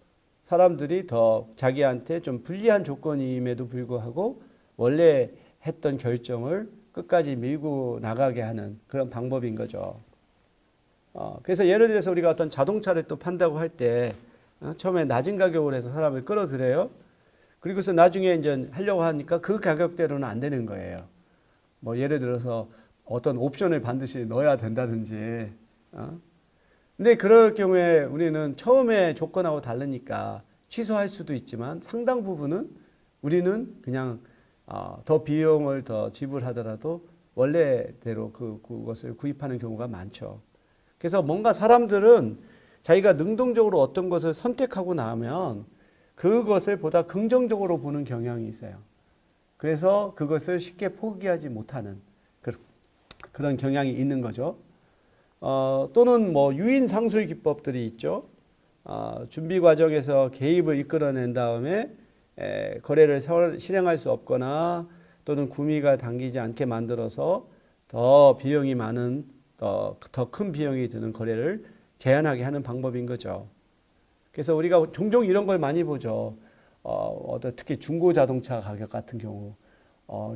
사람들이 더 자기한테 좀 불리한 조건임에도 불구하고 원래 했던 결정을 끝까지 밀고 나가게 하는 그런 방법인 거죠. 그래서 예를 들어서 우리가 어떤 자동차를 또 판다고 할 때 처음에 낮은 가격으로 해서 사람을 끌어들여요. 그리고서 나중에 이제 하려고 하니까 그 가격대로는 안 되는 거예요. 뭐 예를 들어서 어떤 옵션을 반드시 넣어야 된다든지. 근데 그럴 경우에 우리는 처음에 조건하고 다르니까 취소할 수도 있지만 상당 부분은 우리는 그냥 더 비용을 더 지불하더라도 원래대로 그것을 구입하는 경우가 많죠. 그래서 뭔가 사람들은 자기가 능동적으로 어떤 것을 선택하고 나면 그것을 보다 긍정적으로 보는 경향이 있어요. 그래서 그것을 쉽게 포기하지 못하는 그런 경향이 있는 거죠. 또는 뭐 유인 상술 기법들이 있죠. 준비 과정에서 개입을 이끌어낸 다음에 거래를 실행할 수 없거나 또는 구미가 당기지 않게 만들어서 더 비용이 많은 더 큰 비용이 드는 거래를 제한하게 하는 방법인 거죠. 그래서 우리가 종종 이런 걸 많이 보죠. 특히 중고 자동차 가격 같은 경우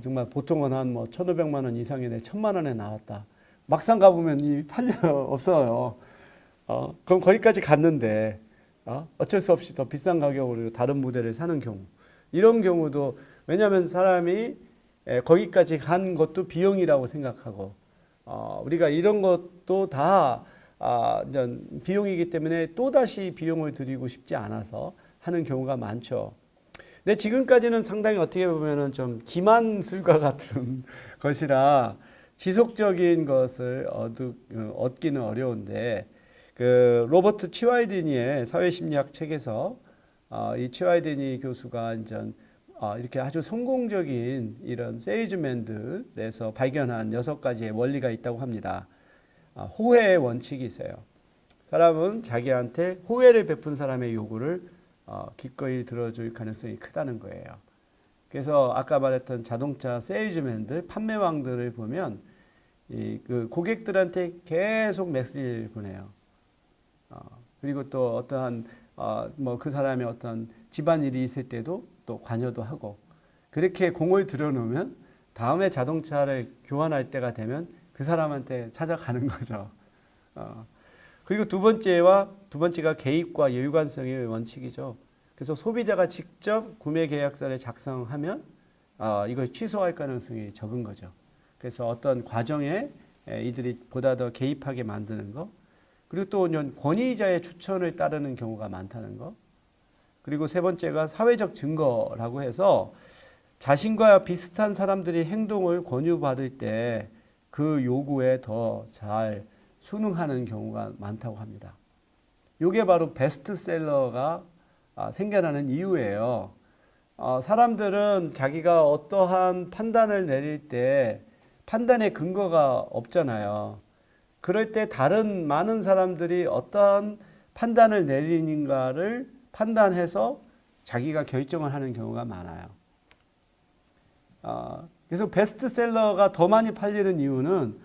정말 보통은 한 뭐 1,500만 원 이상인데 1,000만 원에 나왔다. 막상 가보면 이 팔려 없어요. 그럼 거기까지 갔는데 어쩔 수 없이 더 비싼 가격으로 다른 모델을 사는 경우, 이런 경우도 왜냐하면 사람이 거기까지 간 것도 비용이라고 생각하고 우리가 이런 것도 다 이제 비용이기 때문에 또다시 비용을 들이고 싶지 않아서 하는 경우가 많죠. 근데 지금까지는 상당히 어떻게 보면은 좀 기만술과 같은 것이라 지속적인 것을 얻기는 어려운데 그 로버트 치와이디니의 사회심리학 책에서 이 치와이디니 교수가 이제 이렇게 아주 성공적인 이런 세일즈맨들에서 발견한 6가지의 원리가 있다고 합니다. 호혜의 원칙이 있어요. 사람은 자기한테 호혜를 베푼 사람의 요구를 기꺼이 들어줄 가능성이 크다는 거예요. 그래서 아까 말했던 자동차 세일즈맨들, 판매왕들을 보면 그 고객들한테 계속 메시지를 보내요. 그리고 또 어떠한 뭐 그 사람의 어떤 집안일이 있을 때도 또 관여도 하고 그렇게 공을 들여놓으면 다음에 자동차를 교환할 때가 되면 그 사람한테 찾아가는 거죠. 그리고 두 번째가 개입과 여유관성의 원칙이죠. 그래서 소비자가 직접 구매 계약서를 작성하면 이걸 취소할 가능성이 적은 거죠. 그래서 어떤 과정에 이들이 보다 더 개입하게 만드는 거, 그리고 또 권위자의 추천을 따르는 경우가 많다는 거, 그리고 세 번째가 사회적 증거라고 해서 자신과 비슷한 사람들이 행동을 권유받을 때 그 요구에 더 잘 순응하는 경우가 많다고 합니다. 이게 바로 베스트셀러가 생겨나는 이유예요. 사람들은 자기가 어떠한 판단을 내릴 때 판단의 근거가 없잖아요. 그럴 때 다른 많은 사람들이 어떠한 판단을 내리는가를 판단해서 자기가 결정을 하는 경우가 많아요. 그래서 베스트셀러가 더 많이 팔리는 이유는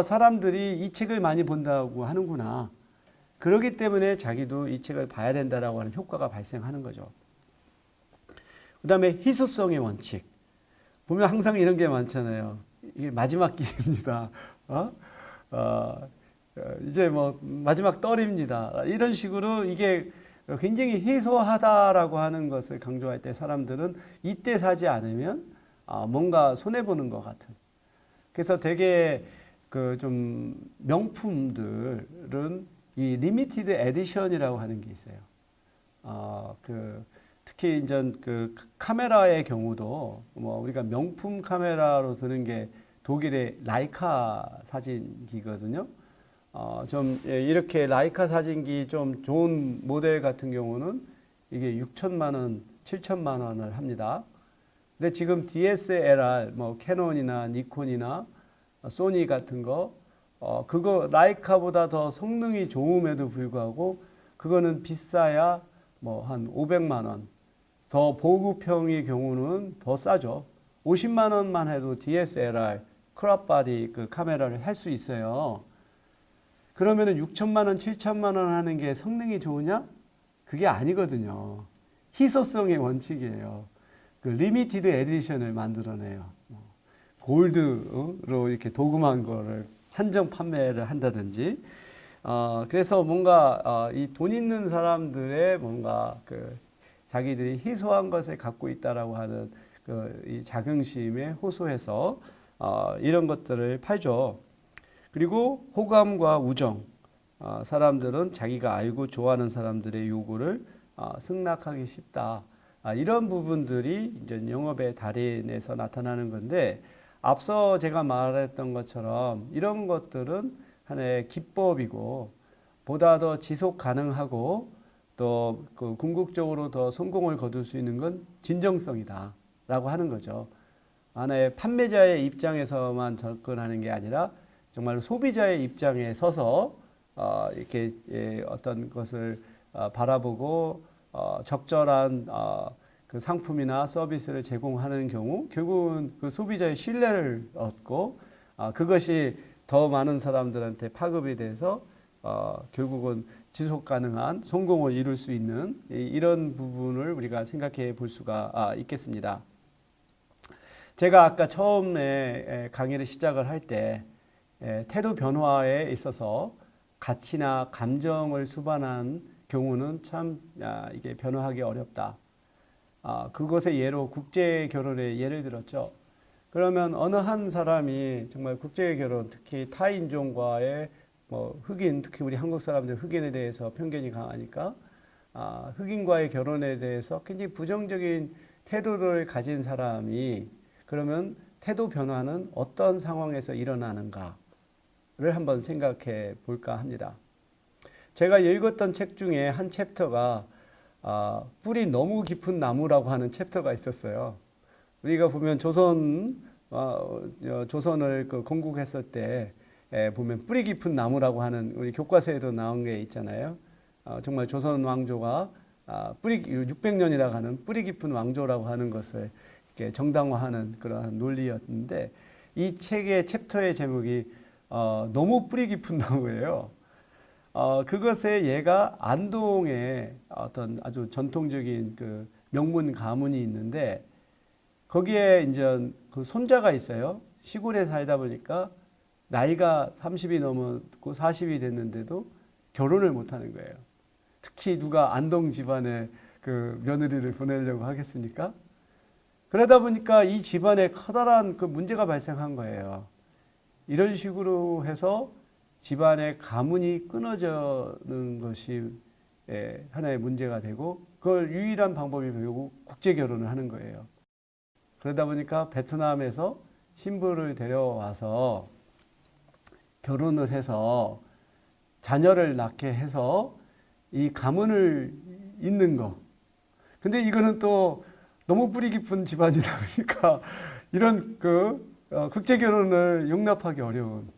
사람들이 이 책을 많이 본다고 하는구나. 그렇기 때문에 자기도 이 책을 봐야 된다라고 하는 효과가 발생하는 거죠. 그 다음에 희소성의 원칙. 보면 항상 이런 게 많잖아요. 이게 마지막 기회입니다. 이제 뭐 마지막 떨입니다. 이런 식으로 이게 굉장히 희소하다라고 하는 것을 강조할 때 사람들은 이때 사지 않으면 뭔가 손해보는 것 같은. 그래서 되게 그 좀 명품들은 이 리미티드 에디션이라고 하는 게 있어요. 특히 이제 그 카메라의 경우도 뭐 우리가 명품 카메라로 드는 게 독일의 라이카 사진기거든요. 좀 이렇게 라이카 사진기 좀 좋은 모델 같은 경우는 이게 6천만 원, 7천만 원을 합니다. 근데 지금 DSLR, 뭐 캐논이나 니콘이나 소니 같은 거, 그거 라이카보다 더 성능이 좋음에도 불구하고 그거는 비싸야 뭐 한 500만 원. 더 보급형의 경우는 더 싸죠. 50만 원만 해도 DSLR, 크롭 바디 그 카메라를 할 수 있어요. 그러면은 6천만 원, 7천만 원 하는 게 성능이 좋으냐? 그게 아니거든요. 희소성의 원칙이에요. 그 리미티드 에디션을 만들어내요. 골드로 이렇게 도금한 거를 한정 판매를 한다든지. 그래서 뭔가 이 돈 있는 사람들의 뭔가 그 자기들이 희소한 것을 갖고 있다라고 하는 그 이 자긍심에 호소해서 이런 것들을 팔죠. 그리고 호감과 우정. 사람들은 자기가 알고 좋아하는 사람들의 요구를 승낙하기 쉽다. 이런 부분들이 이제 영업의 달인에서 나타나는 건데, 앞서 제가 말했던 것처럼 이런 것들은 하나의 기법이고 보다 더 지속 가능하고 또 그 궁극적으로 더 성공을 거둘 수 있는 건 진정성이다라고 하는 거죠. 하나의 판매자의 입장에서만 접근하는 게 아니라 정말 소비자의 입장에 서서 이렇게 어떤 것을 바라보고 적절한 그 상품이나 서비스를 제공하는 경우 결국은 그 소비자의 신뢰를 얻고 그것이 더 많은 사람들한테 파급이 돼서 결국은 지속 가능한 성공을 이룰 수 있는 이런 부분을 우리가 생각해 볼 수가 있겠습니다. 제가 아까 처음에 강의를 시작을 할 때 태도 변화에 있어서 가치나 감정을 수반한 경우는 참 이게 변화하기 어렵다. 그것의 예로 국제 결혼의 예를 들었죠. 그러면 어느 한 사람이 정말 국제 결혼, 특히 타 인종과의 흑인, 특히 우리 한국 사람들 흑인에 대해서 편견이 강하니까 흑인과의 결혼에 대해서 굉장히 부정적인 태도를 가진 사람이 그러면 태도 변화는 어떤 상황에서 일어나는가를 한번 생각해 볼까 합니다. 제가 읽었던 책 중에 한 챕터가 뿌리 너무 깊은 나무라고 하는 챕터가 있었어요. 우리가 보면 조선을 건국했을 때 보면 뿌리 깊은 나무라고 하는 우리 교과서에도 나온 게 있잖아요. 정말 조선 왕조가 600년이라고 하는 뿌리 깊은 왕조라고 하는 것을 이렇게 정당화하는 그러한 논리였는데 이 책의 챕터의 제목이 너무 뿌리 깊은 나무예요. 그것의 예가 안동에 어떤 아주 전통적인 그 명문 가문이 있는데 거기에 이제 그 손자가 있어요. 시골에 살다 보니까 나이가 30이 넘었고 40이 됐는데도 결혼을 못 하는 거예요. 특히 누가 안동 집안에 그 며느리를 보내려고 하겠습니까? 그러다 보니까 이 집안에 커다란 그 문제가 발생한 거예요. 이런 식으로 해서 집안의 가문이 끊어지는 것이 하나의 문제가 되고 그걸 유일한 방법이 결국 국제 결혼을 하는 거예요. 그러다 보니까 베트남에서 신부를 데려와서 결혼을 해서 자녀를 낳게 해서 이 가문을 잇는 거. 근데 이거는 또 너무 뿌리 깊은 집안이다 보니까 이런 국제 결혼을 용납하기 어려운.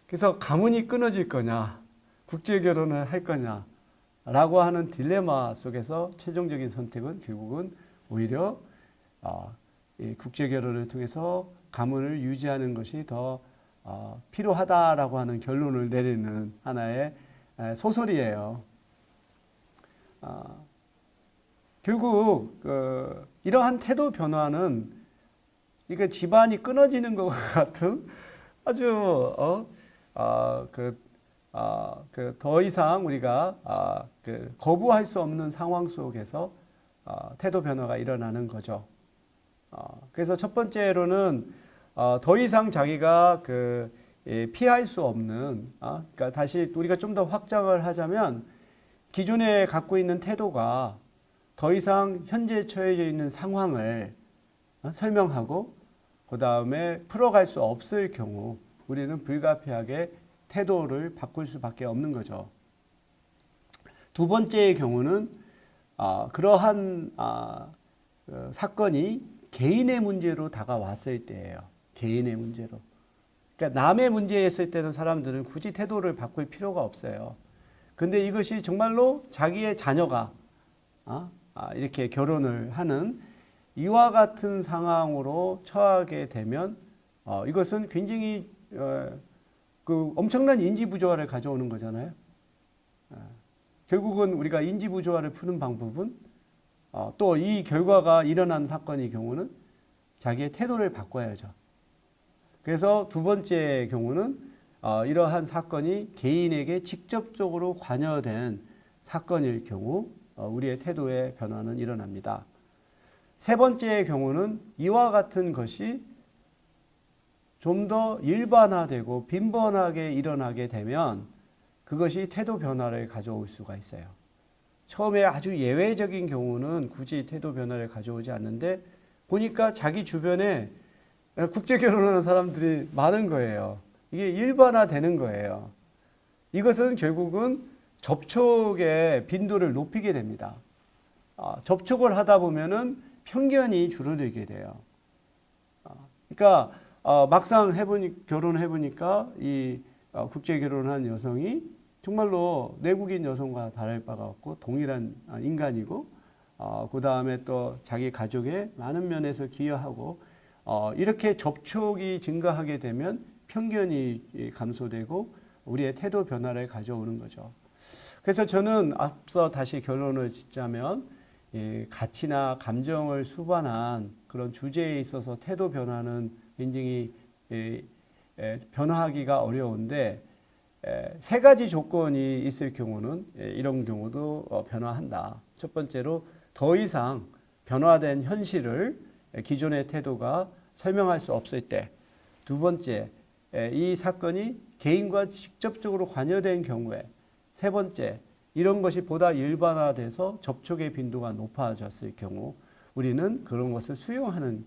그래서 가문이 끊어질 거냐, 국제 결혼을 할 거냐라고 하는 딜레마 속에서 최종적인 선택은 결국은 오히려 이 국제 결혼을 통해서 가문을 유지하는 것이 더 필요하다라고 하는 결론을 내리는 하나의 소설이에요. 결국 이러한 태도 변화는 이게 집안이 끊어지는 것 같은 아주 더 이상 우리가 거부할 수 없는 상황 속에서 태도 변화가 일어나는 거죠. 그래서 첫 번째로는 더 이상 자기가 피할 수 없는, 그러니까 다시 우리가 좀 더 확장을 하자면 기존에 갖고 있는 태도가 더 이상 현재 처해져 있는 상황을 설명하고 그 다음에 풀어갈 수 없을 경우 우리는 불가피하게 태도를 바꿀 수밖에 없는 거죠. 두 번째의 경우는 그러한 사건이 개인의 문제로 다가왔을 때예요. 개인의 문제로. 그러니까 남의 문제였을 때는 사람들은 굳이 태도를 바꿀 필요가 없어요. 근데 이것이 정말로 자기의 자녀가 이렇게 결혼을 하는 이와 같은 상황으로 처하게 되면 이것은 굉장히 엄청난 인지 부조화를 가져오는 거잖아요. 결국은 우리가 인지 부조화를 푸는 방법은 또 이 결과가 일어난 사건의 경우는 자기의 태도를 바꿔야죠. 그래서 두 번째 경우는 이러한 사건이 개인에게 직접적으로 관여된 사건일 경우 우리의 태도의 변화는 일어납니다. 세 번째의 경우는 이와 같은 것이 좀 더 일반화되고 빈번하게 일어나게 되면 그것이 태도 변화를 가져올 수가 있어요. 처음에 아주 예외적인 경우는 굳이 태도 변화를 가져오지 않는데 보니까 자기 주변에 국제 결혼하는 사람들이 많은 거예요. 이게 일반화되는 거예요. 이것은 결국은 접촉의 빈도를 높이게 됩니다. 접촉을 하다 보면은 편견이 줄어들게 돼요. 그러니까 막상 결혼해 보니까 이 국제 결혼한 여성이 정말로 내국인 여성과 다를 바가 없고 동일한 인간이고, 그 다음에 또 자기 가족의 많은 면에서 기여하고, 이렇게 접촉이 증가하게 되면 편견이 감소되고 우리의 태도 변화를 가져오는 거죠. 그래서 저는 앞서 다시 결론을 짓자면, 가치나 감정을 수반한 그런 주제에 있어서 태도 변화는 굉장히 변화하기가 어려운데, 세 가지 조건이 있을 경우는 이런 경우도 변화한다. 첫 번째로 더 이상 변화된 현실을 기존의 태도가 설명할 수 없을 때, 두 번째, 이 사건이 개인과 직접적으로 관여된 경우에, 세 번째, 이런 것이 보다 일반화돼서 접촉의 빈도가 높아졌을 경우 우리는 그런 것을 수용하는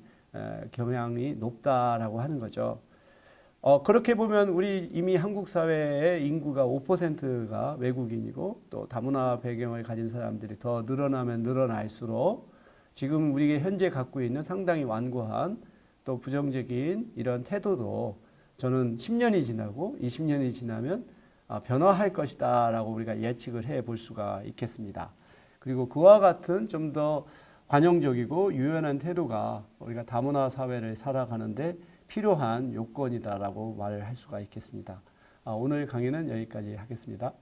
경향이 높다라고 하는 거죠. 그렇게 보면 우리 이미 한국 사회의 인구가 5%가 외국인이고 또 다문화 배경을 가진 사람들이 더 늘어나면 늘어날수록 지금 우리가 현재 갖고 있는 상당히 완고한 또 부정적인 이런 태도도 저는 10년이 지나고 20년이 지나면 변화할 것이다 라고 우리가 예측을 해 볼 수가 있겠습니다. 그리고 그와 같은 좀 더 관용적이고 유연한 태도가 우리가 다문화 사회를 살아가는데 필요한 요건이다라고 말을 할 수가 있겠습니다. 오늘 강의는 여기까지 하겠습니다.